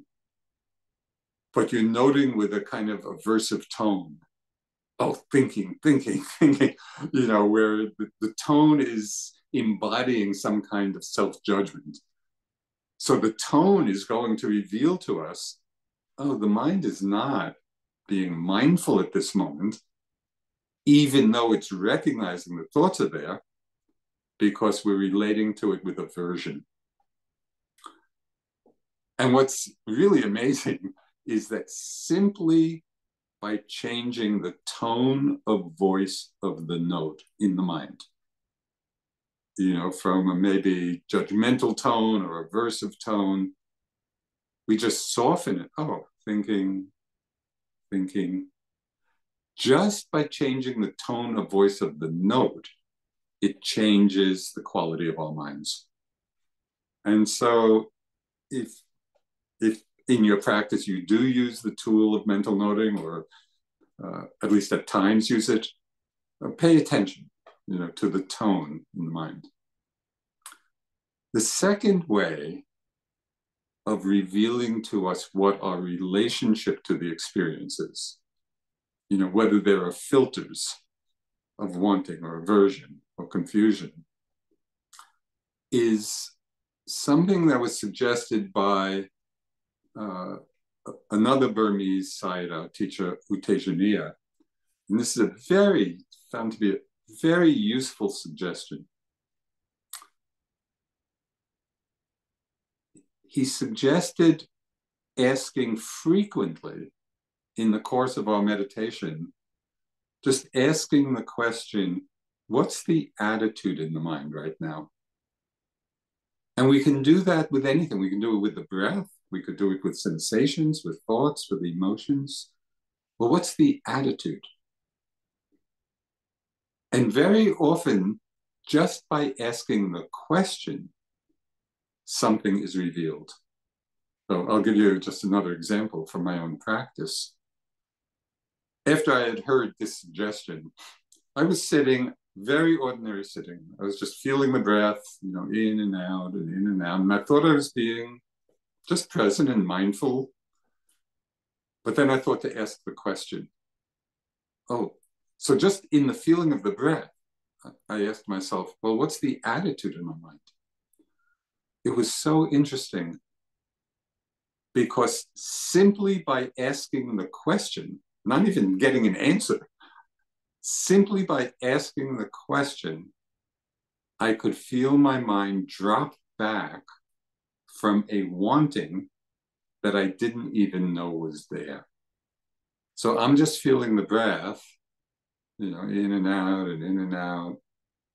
but you're noting with a kind of aversive tone. Oh, thinking, you know, where the tone is embodying some kind of self-judgment. So the tone is going to reveal to us, oh, the mind is not being mindful at this moment, even though it's recognizing the thoughts are there, because we're relating to it with aversion. And what's really amazing is that simply by changing the tone of voice of the note in the mind, you know, from a maybe judgmental tone or aversive tone, we just soften it. Oh, thinking. Just by changing the tone of voice of the note, it changes the quality of our minds. And so if in your practice you do use the tool of mental noting, or at least at times use it, pay attention, you know, to the tone in the mind. The second way of revealing to us what our relationship to the experience is, you know, whether there are filters of wanting or aversion or confusion, is something that was suggested by another Burmese Sayadaw teacher, Utejaniya. And this is found to be a very useful suggestion. He suggested asking frequently in the course of our meditation, just asking the question, what's the attitude in the mind right now? And we can do that with anything. We can do it with the breath. We could do it with sensations, with thoughts, with emotions. Well, what's the attitude? And very often, just by asking the question, something is revealed. So I'll give you just another example from my own practice. After I had heard this suggestion, I was sitting, very ordinary sitting. I was just feeling the breath, you know, in and out and in and out. And I thought I was being just present and mindful. But then I thought to ask the question, oh, so just in the feeling of the breath, I asked myself, well, what's the attitude in my mind? It was so interesting because simply by asking the question, not even getting an answer, simply by asking the question, I could feel my mind drop back from a wanting that I didn't even know was there. So I'm just feeling the breath, you know, in and out and in and out.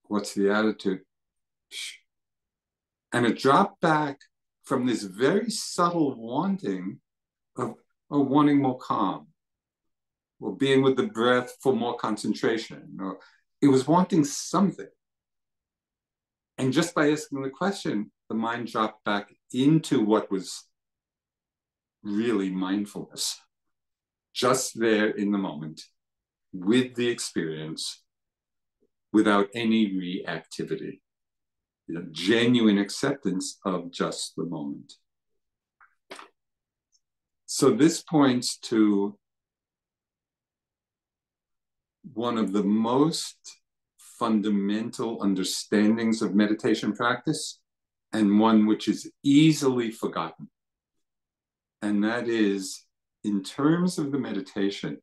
What's the attitude? And it dropped back from this very subtle wanting of wanting more calm, or being with the breath for more concentration, or it was wanting something. And just by asking the question, the mind dropped back into what was really mindfulness, just there in the moment, with the experience, without any reactivity, you know, genuine acceptance of just the moment. So this points to one of the most fundamental understandings of meditation practice, and one which is easily forgotten. And that is, in terms of the meditation,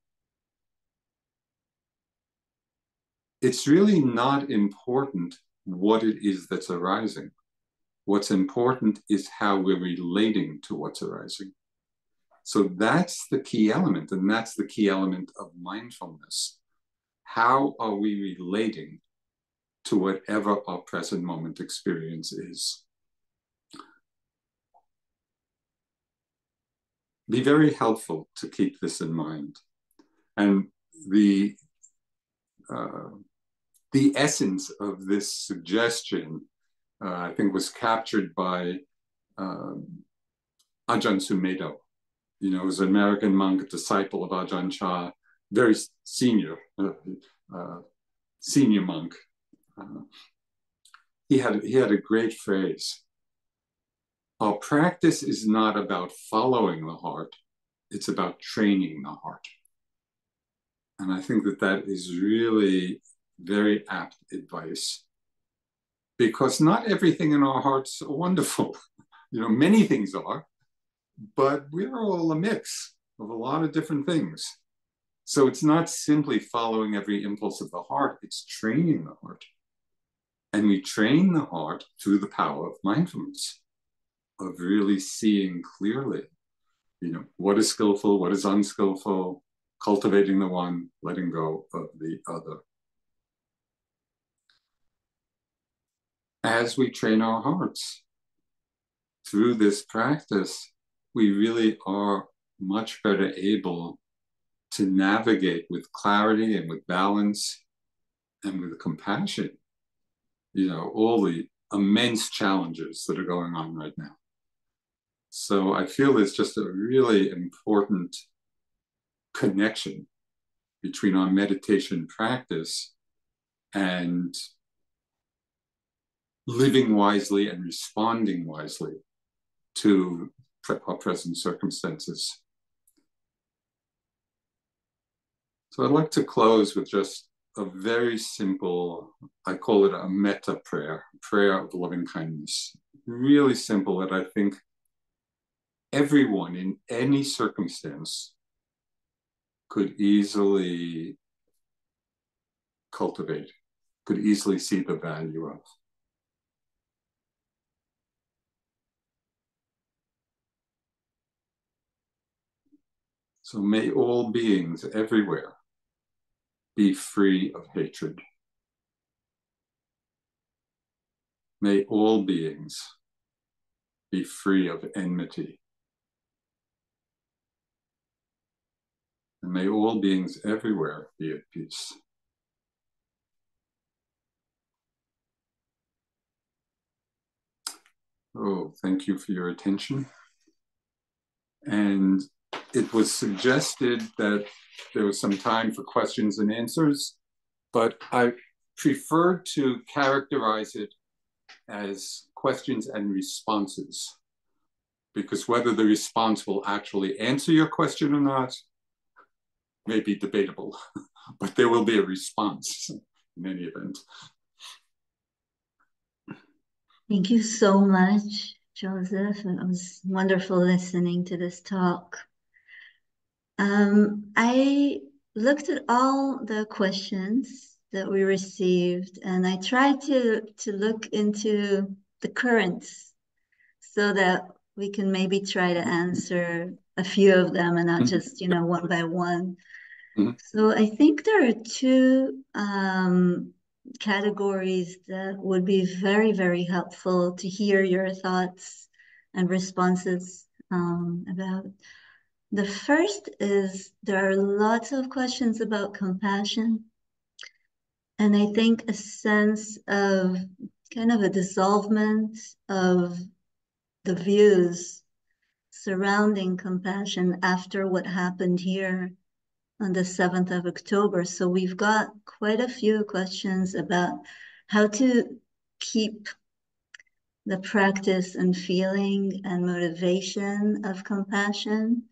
it's really not important what it is that's arising. What's important is how we're relating to what's arising. So that's the key element, and that's the key element of mindfulness. How are we relating to whatever our present moment experience is. Be very helpful to keep this in mind. And the essence of this suggestion, I think, was captured by Ajahn Sumedho. You know, he was an American monk, a disciple of Ajahn Chah, very senior monk. He had a great phrase. Our practice is not about following the heart, it's about training the heart. And I think that is really very apt advice, because not everything in our hearts are wonderful. You know, many things are, but we're all a mix of a lot of different things. So it's not simply following every impulse of the heart, it's training the heart. And we train the heart through the power of mindfulness, of really seeing clearly, you know, what is skillful, what is unskillful, cultivating the one, letting go of the other. As we train our hearts through this practice, we really are much better able to navigate with clarity and with balance and with compassion, you know, all the immense challenges that are going on right now. So I feel there's just a really important connection between our meditation practice and living wisely and responding wisely to our present circumstances. So I'd like to close with just a very simple, I call it a metta prayer, prayer of loving kindness. Really simple, that I think everyone in any circumstance could easily cultivate, could easily see the value of. So may all beings everywhere be free of hatred. May all beings be free of enmity. And may all beings everywhere be at peace. Oh, thank you for your attention. And it was suggested that there was some time for questions and answers, but I prefer to characterize it as questions and responses, because whether the response will actually answer your question or not may be debatable, but there will be a response in any event. Thank you so much, Joseph. It was wonderful listening to this talk. I looked at all the questions that we received, and I tried to look into the currents so that we can maybe try to answer a few of them and not just, you know, one by one. So I think there are two categories that would be very, very helpful to hear your thoughts and responses about. The first is there are lots of questions about compassion. And I think a sense of kind of a dissolvement of the views surrounding compassion after what happened here on the 7th of October. So we've got quite a few questions about how to keep the practice and feeling and motivation of compassion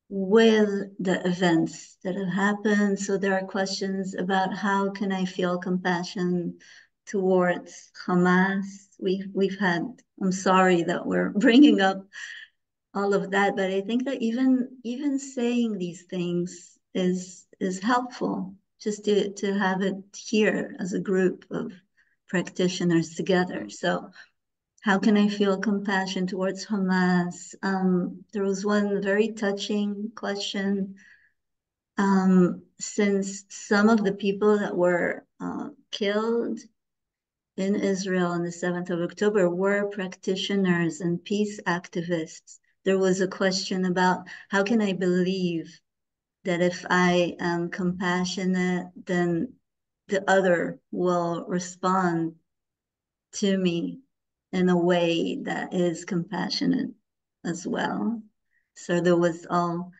with the events that have happened. So there are questions about how can I feel compassion towards Hamas. We've had, I'm sorry that we're bringing up all of that, but I think that even saying these things is helpful, just to have it here as a group of practitioners together. So how can I feel compassion towards Hamas? There was one very touching question. Since some of the people that were killed in Israel on the 7th of October were practitioners and peace activists. There was a question about how can I believe that if I am compassionate, then the other will respond to me in a way that is compassionate as well. So there was all,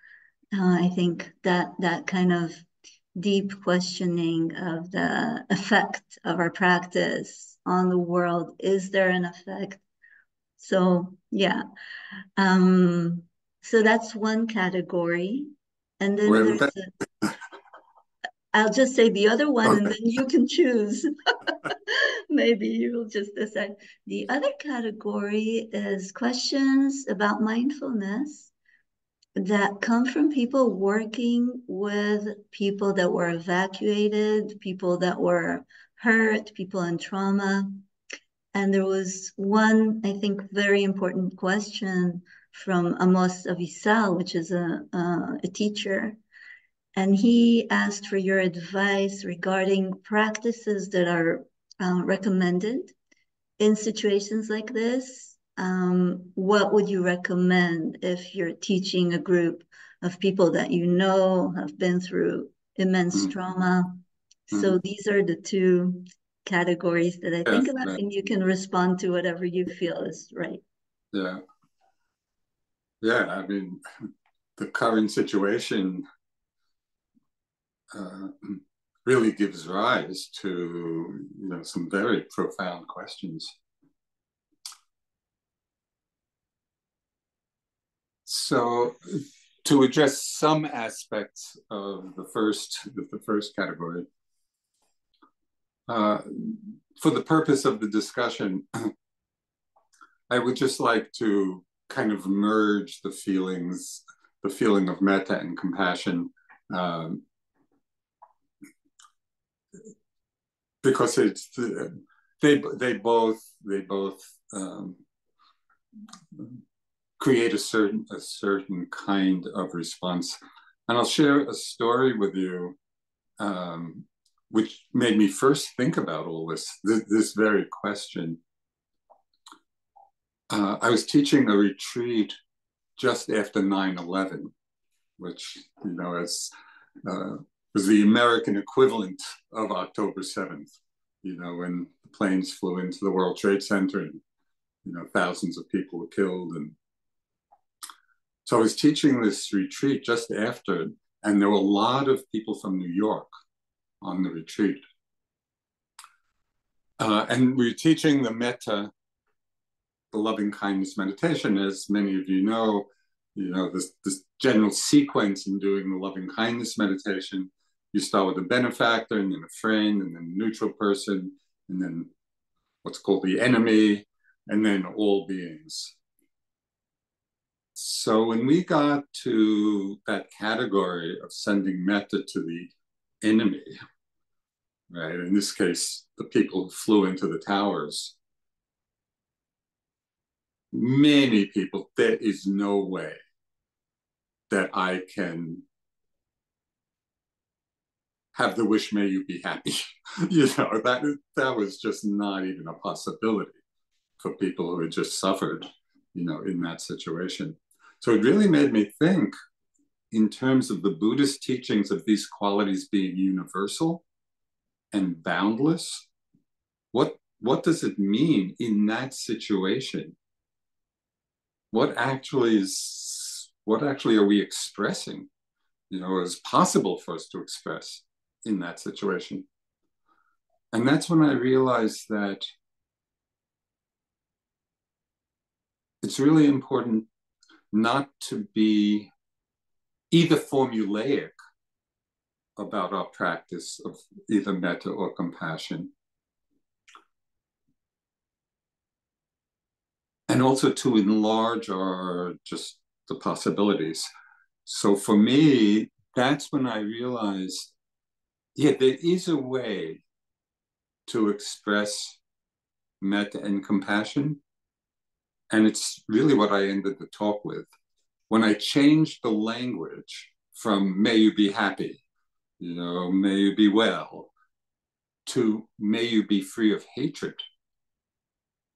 I think, that kind of deep questioning of the effect of our practice on the world. Is there an effect? So yeah, so that's one category. And then I'll just say the other one, okay, and then you can choose. Maybe you'll just decide. The other category is questions about mindfulness that come from people working with people that were evacuated, people that were hurt, people in trauma. And there was one, I think, very important question from Amos Avisal, which is a teacher. And he asked for your advice regarding practices that are recommended in situations like this. What would you recommend if you're teaching a group of people that you know have been through immense trauma? So these are the two categories that I think about, and you can respond to whatever you feel is right. Yeah. Yeah, I mean, the current situation really gives rise to, some very profound questions. So, to address some aspects of the first category, for the purpose of the discussion, I would just like to kind of merge the feeling of metta and compassion, because they both create a certain kind of response. And I'll share a story with you, which made me first think about all this very question. I was teaching a retreat just after 9/11, which, was the American equivalent of October 7th, when the planes flew into the World Trade Center and, thousands of people were killed. And so I was teaching this retreat just after, and there were a lot of people from New York on the retreat. And we were teaching the metta, the loving kindness meditation. As many of you know, this general sequence in doing the loving kindness meditation. You start with a benefactor, and then a friend, and then a neutral person, and then what's called the enemy, and then all beings. So when we got to that category of sending metta to the enemy, right, in this case, the people who flew into the towers, many people, there is no way that I can have the wish, may you be happy. That was just not even a possibility for people who had just suffered, in that situation. So it really made me think in terms of the Buddhist teachings of these qualities being universal and boundless. What does it mean in that situation? What actually are we expressing, is possible for us to express in that situation? And that's when I realized that it's really important not to be either formulaic about our practice of either metta or compassion, and also to enlarge just the possibilities. So for me, that's when I realized, there is a way to express metta and compassion. And it's really what I ended the talk with. When I changed the language from may you be happy, may you be well, to may you be free of hatred,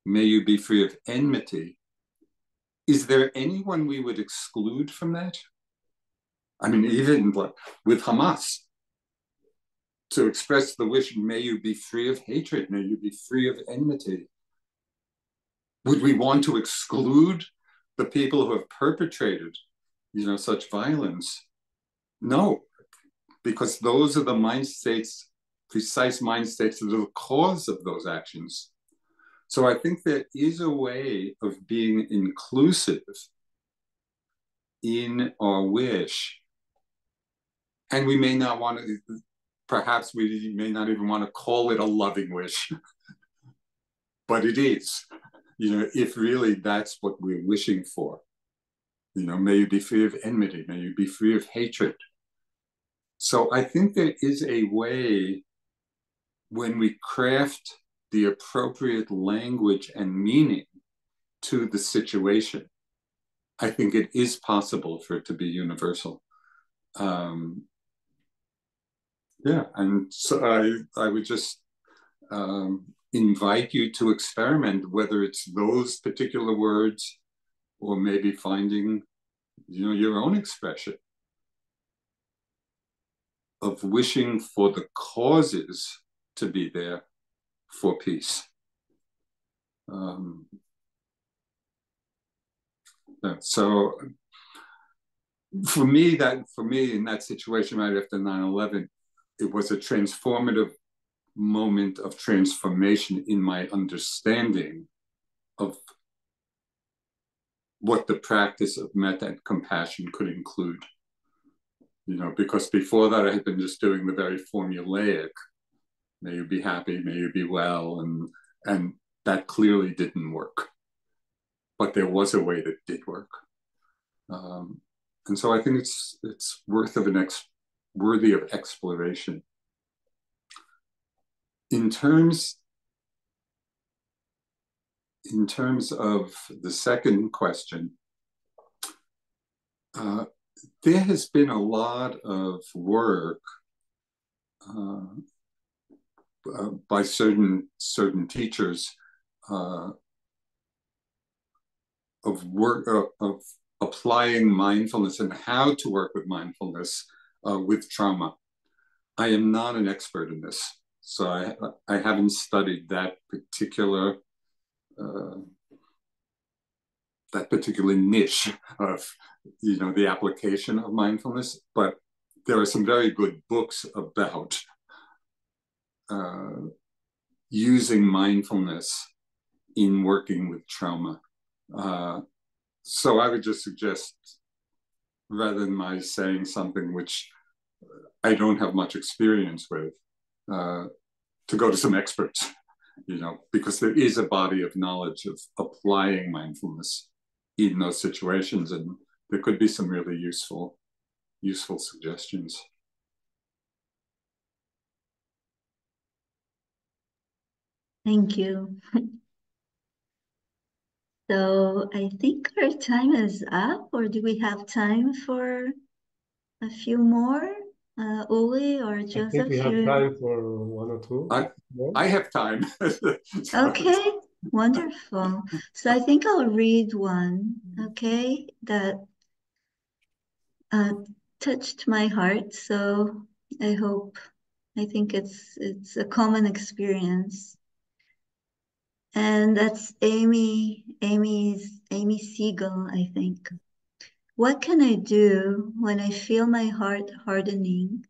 may you be free of enmity, is there anyone we would exclude from that? I mean, even with Hamas, to express the wish, may you be free of hatred, may you be free of enmity. Would we want to exclude the people who have perpetrated, such violence? No, because those are the mind states, precise mind states that are the cause of those actions. So I think there is a way of being inclusive in our wish. And we may not want to, perhaps we may not even want to call it a loving wish, but it is, if really that's what we're wishing for. May you be free of enmity, may you be free of hatred. So I think there is a way when we craft the appropriate language and meaning to the situation, I think it is possible for it to be universal. And so I would just invite you to experiment, whether it's those particular words or maybe finding, your own expression of wishing for the causes to be there for peace. So for me, in that situation right after 9/11, it was a transformative moment of transformation in my understanding of what the practice of metta and compassion could include. Because before that I had been just doing the very formulaic, may you be happy, may you be well, and that clearly didn't work. But there was a way that did work. And so I think it's worthy of exploration. In terms of the second question, there has been a lot of work by certain teachers of applying mindfulness and how to work with mindfulness with trauma. I am not an expert in this, so I haven't studied that particular niche of the application of mindfulness, but there are some very good books about using mindfulness in working with trauma. So I would just suggest, rather than my saying something which I don't have much experience with, to go to some experts, because there is a body of knowledge of applying mindfulness in those situations, and there could be some really useful suggestions. Thank you. So I think our time is up, or do we have time for a few more? Uli or Joseph? I think we have time for one or two. I have time. Okay, wonderful. So I think I'll read one, okay, that touched my heart. So I think it's a common experience. And that's Amy Siegel, I think. What can I do when I feel my heart hardening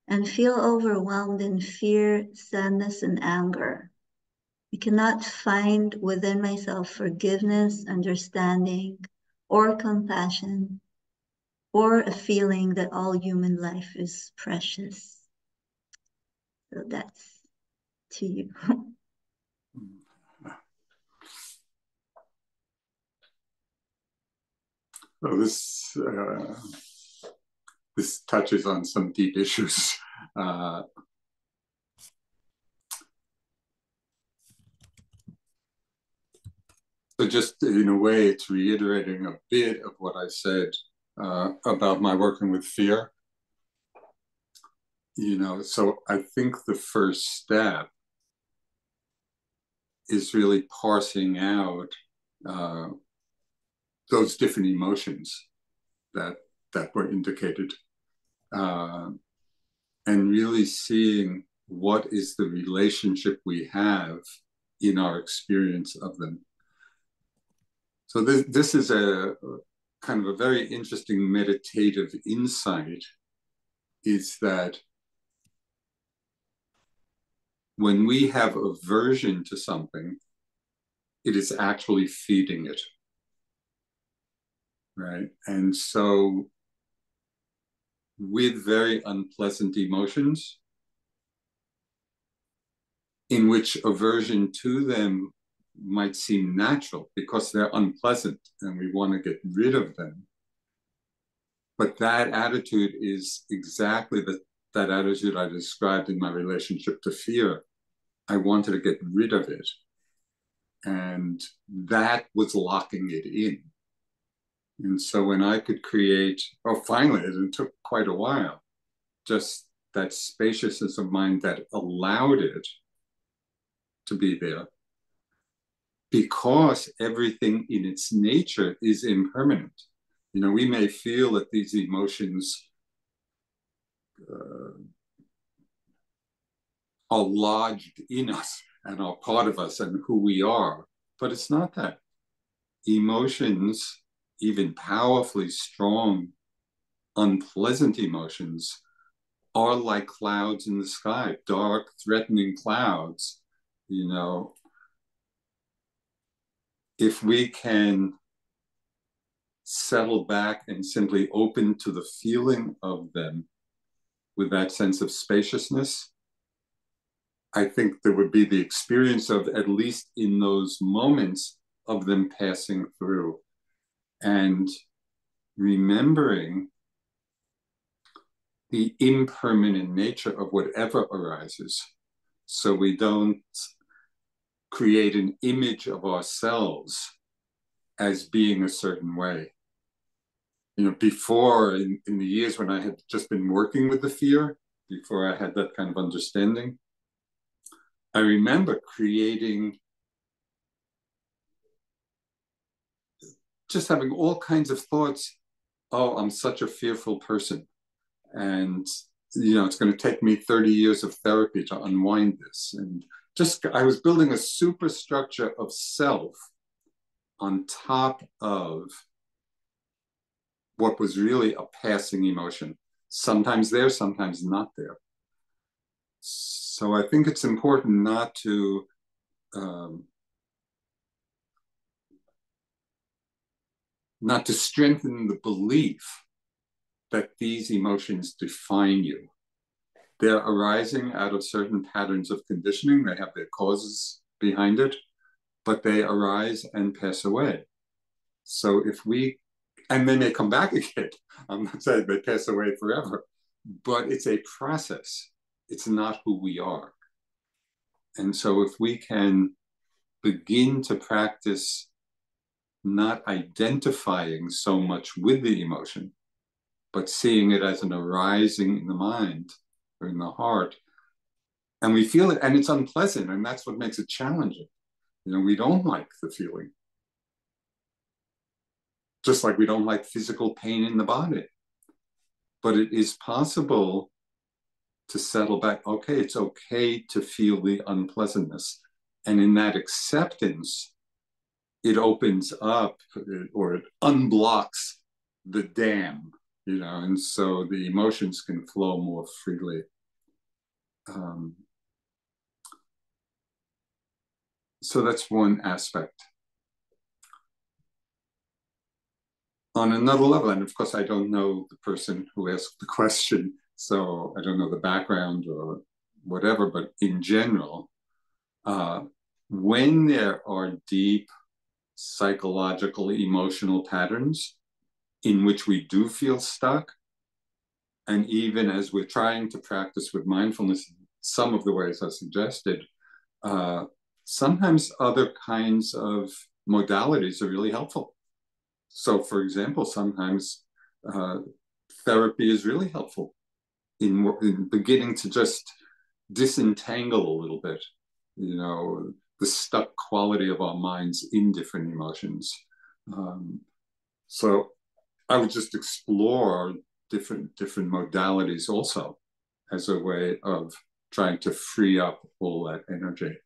and feel overwhelmed in fear, sadness, and anger? I cannot find within myself forgiveness, understanding, or compassion, or a feeling that all human life is precious. So that's to you. Well, this touches on some deep issues. So just in a way, it's reiterating a bit of what I said about my working with fear. So I think the first step is really parsing out those different emotions that were indicated, and really seeing what is the relationship we have in our experience of them. So this is a kind of a very interesting meditative insight, is that when we have aversion to something, it is actually feeding it, right? And so with very unpleasant emotions, in which aversion to them might seem natural because they're unpleasant and we want to get rid of them. But that attitude is exactly that attitude I described in my relationship to fear. I wanted to get rid of it. And that was locking it in. And so when I could create, finally, it took quite a while, just that spaciousness of mind that allowed it to be there, because everything in its nature is impermanent. We may feel that these emotions are lodged in us and are part of us and who we are, but it's not that. Emotions, even powerfully strong, unpleasant emotions, are like clouds in the sky, dark, threatening clouds. If we can settle back and simply open to the feeling of them with that sense of spaciousness, I think there would be the experience of, at least in those moments, of them passing through, and remembering the impermanent nature of whatever arises, so we don't create an image of ourselves as being a certain way. Before, in the years when I had just been working with the fear, before I had that kind of understanding, I remember creating, just having all kinds of thoughts. Oh, I'm such a fearful person. And, it's going to take me 30 years of therapy to unwind this. And I was building a superstructure of self on top of what was really a passing emotion. Sometimes there, sometimes not there. So I think it's important not to strengthen the belief that these emotions define you. They're arising out of certain patterns of conditioning. They have their causes behind it, but they arise and pass away. So and they may come back again. I'm not saying they pass away forever, but it's a process. It's not who we are. And so if we can begin to practice not identifying so much with the emotion, but seeing it as an arising in the mind or in the heart, and we feel it, and it's unpleasant, and that's what makes it challenging. We don't like the feeling. Just like we don't like physical pain in the body. But it is possible to settle back. Okay, it's okay to feel the unpleasantness. And in that acceptance, it opens up, or it unblocks the dam, and so the emotions can flow more freely. So that's one aspect. On another level, and of course I don't know the person who asked the question, so I don't know the background or whatever, but in general, when there are deep psychological, emotional patterns in which we do feel stuck, and even as we're trying to practice with mindfulness, some of the ways I suggested, sometimes other kinds of modalities are really helpful. So, for example, sometimes therapy is really helpful in beginning to just disentangle a little bit, the stuck quality of our minds in different emotions. So I would just explore different modalities also as a way of trying to free up all that energy.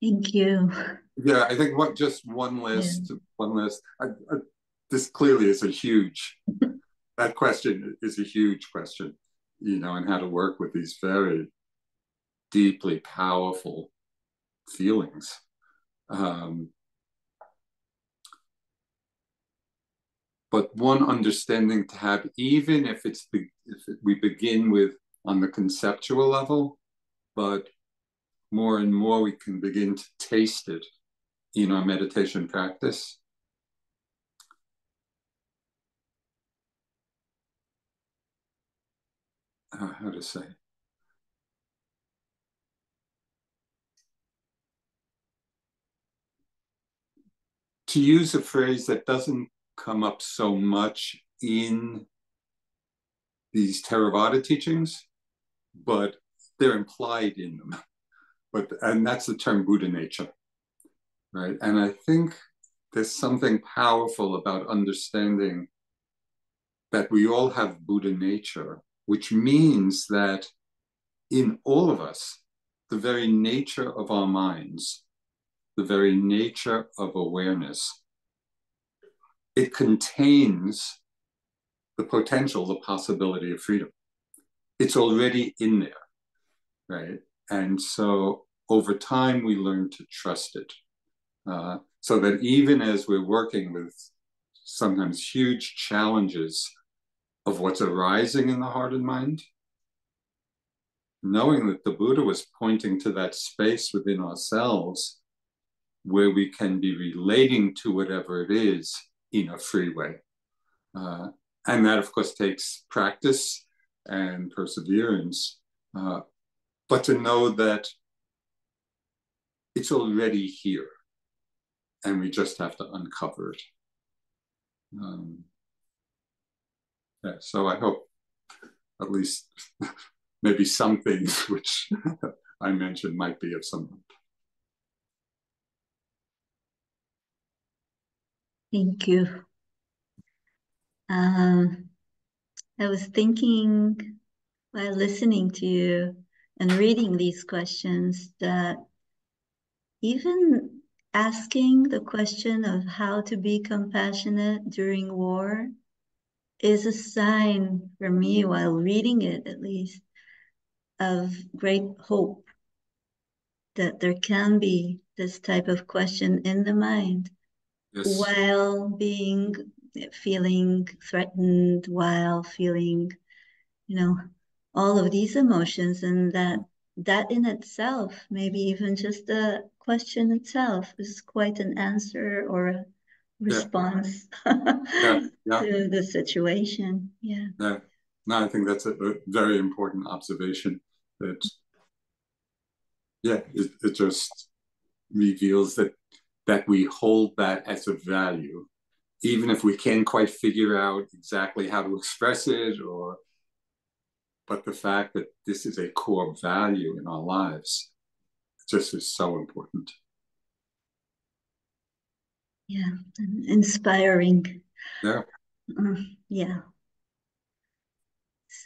Thank you. Yeah, I think one last. This clearly is that question is a huge question, and how to work with these very deeply powerful feelings. But one understanding to have, even if we begin with on the conceptual level, but more and more we can begin to taste it in our meditation practice. How to say? To use a phrase that doesn't come up so much in these Theravada teachings, but they're implied in them. And that's the term Buddha nature, right? And I think there's something powerful about understanding that we all have Buddha nature, which means that in all of us, the very nature of our minds, the very nature of awareness, it contains the potential, the possibility of freedom. It's already in there, right? And so over time, we learn to trust it. So that even as we're working with sometimes huge challenges of what's arising in the heart and mind, knowing that the Buddha was pointing to that space within ourselves where we can be relating to whatever it is in a free way. And that, of course, takes practice and perseverance. But to know that it's already here and we just have to uncover it. So I hope at least maybe some things which I mentioned might be of some help. Thank you. I was thinking while listening to you and reading these questions that even asking the question of how to be compassionate during war is a sign for me, while reading it at least, of great hope that there can be this type of question in the mind. Yes. While feeling threatened, while feeling, all of these emotions, and that in itself, maybe even just the question itself, is quite an answer or a response to the situation. Yeah. No, I think that's a very important observation. That it just reveals that we hold that as a value, even if we can't quite figure out exactly how to express it, but the fact that this is a core value in our lives just is so important. Yeah, inspiring. Yeah. Yeah.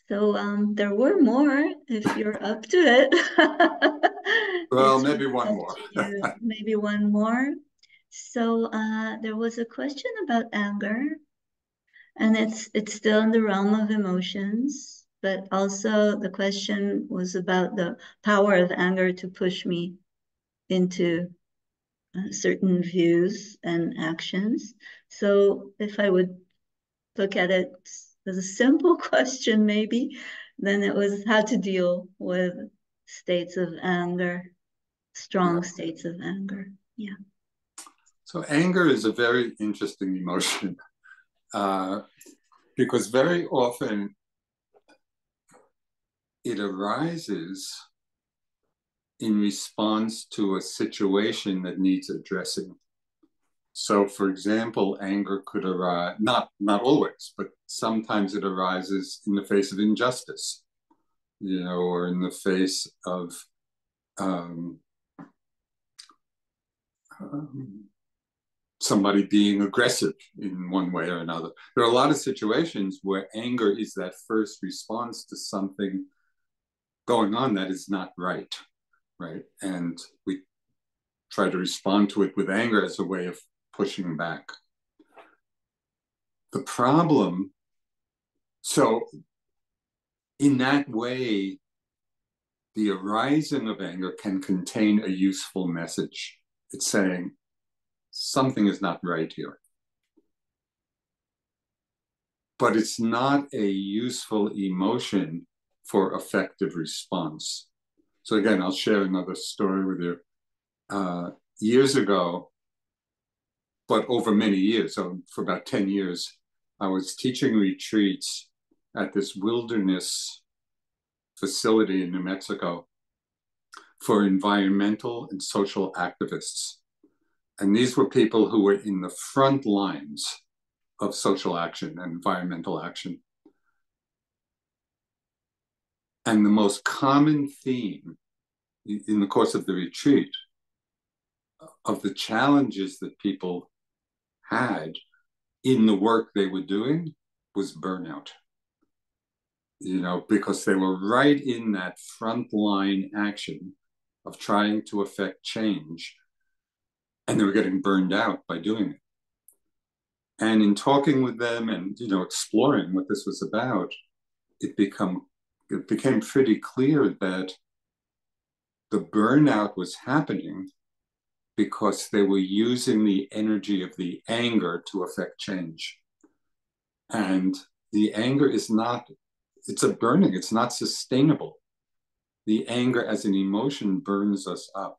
So there were more, if you're up to it. Well, maybe one more. Maybe one more. So there was a question about anger, and it's still in the realm of emotions, but also the question was about the power of anger to push me into certain views and actions. So if I would look at it as a simple question, maybe, then it was how to deal with states of anger, strong states of anger. Yeah. So anger is a very interesting emotion because very often it arises in response to a situation that needs addressing. So, for example, anger could arise, not always, but sometimes it arises in the face of injustice, or in the face of somebody being aggressive in one way or another. There are a lot of situations where anger is that first response to something going on that is not right? And we try to respond to it with anger as a way of pushing back. The problem, so in that way, the arising of anger can contain a useful message. It's saying, something is not right here. But it's not a useful emotion for effective response. So again, I'll share another story with you. Years ago, but over many years, so for about 10 years, I was teaching retreats at this wilderness facility in New Mexico for environmental and social activists. And these were people who were in the front lines of social action and environmental action. And the most common theme in the course of the retreat of the challenges that people had in the work they were doing was burnout. Because they were right in that frontline action of trying to affect change, and they were getting burned out by doing it. And in talking with them and exploring what this was about, it became pretty clear that the burnout was happening because they were using the energy of the anger to affect change. And the anger is not, it's a burning, it's not sustainable. The anger as an emotion burns us up.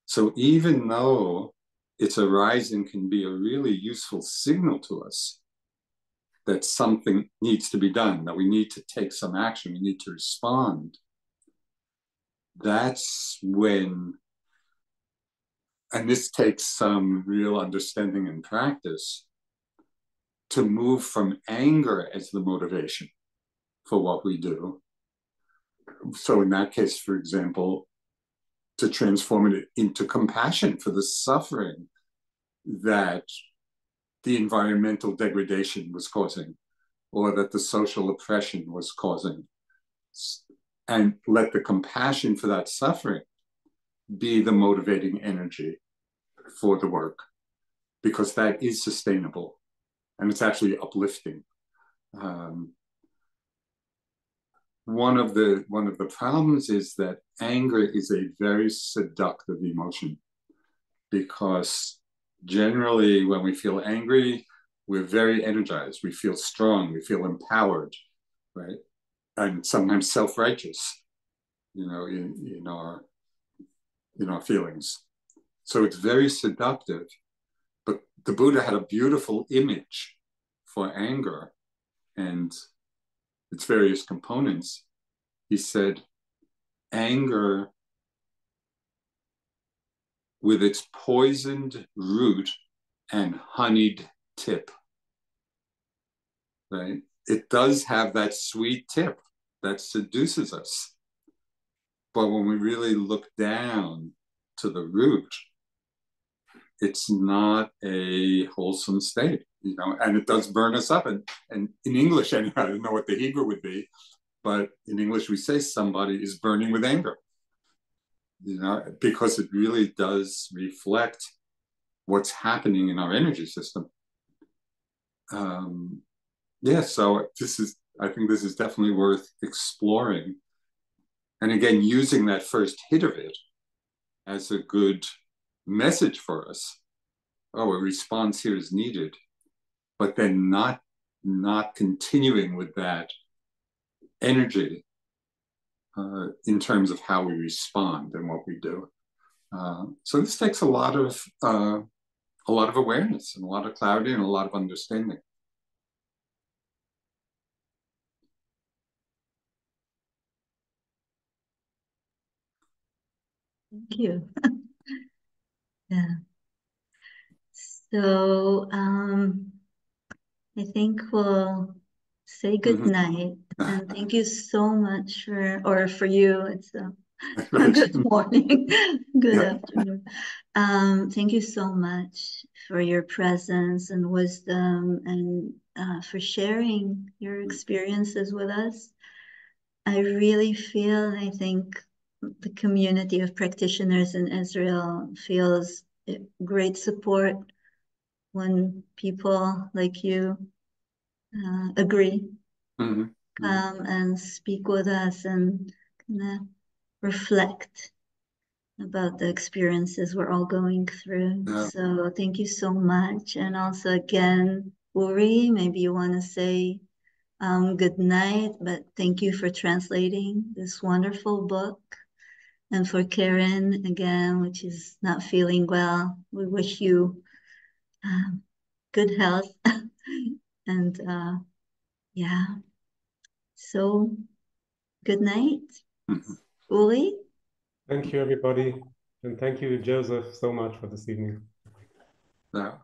So even though its arising can be a really useful signal to us that something needs to be done, that we need to take some action, we need to respond, that's when, and this takes some real understanding and practice, to move from anger as the motivation for what we do. So in that case, for example, to transform it into compassion for the suffering that the environmental degradation was causing, or that the social oppression was causing, and let the compassion for that suffering be the motivating energy for the work, because that is sustainable and it's actually uplifting. One of the problems is that anger is a very seductive emotion, because generally when we feel angry, we're very energized, we feel strong, we feel empowered, right? And sometimes self-righteous, in our feelings. So it's very seductive. But the Buddha had a beautiful image for anger and its various components. He said, anger with its poisoned root and honeyed tip, right? It does have that sweet tip that seduces us. But when we really look down to the root, it's not a wholesome state, and it does burn us up. And in English, anyway, I don't know what the Hebrew would be, but in English we say somebody is burning with anger, because it really does reflect what's happening in our energy system. So I think this is definitely worth exploring. And again, using that first hit of it as a good message for us. A response here is needed, but then not continuing with that energy in terms of how we respond and what we do. So this takes a lot of awareness and a lot of clarity and a lot of understanding. Thank you. Yeah. So I think we'll say good night, and thank you so much for you, it's good morning, good afternoon. Thank you so much for your presence and wisdom, and for sharing your experiences with us. I really feel, I think the community of practitioners in Israel feels great support when people like you agree, come and speak with us and kind of reflect about the experiences we're all going through. So thank you so much. And also again, Uri, maybe you want to say good night, but thank you for translating this wonderful book. And for Karen, again, which is not feeling well, we wish you good health. And yeah, so good night. Uli? Thank you, everybody. And thank you, Joseph, so much for this evening. Yeah.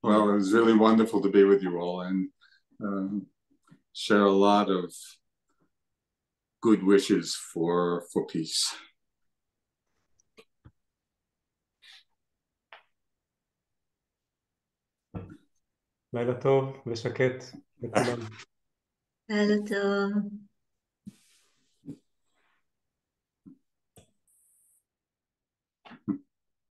Well, it was really wonderful to be with you all and share a lot of good wishes for peace. לילה טוב ושקט לכולם. לילה טוב.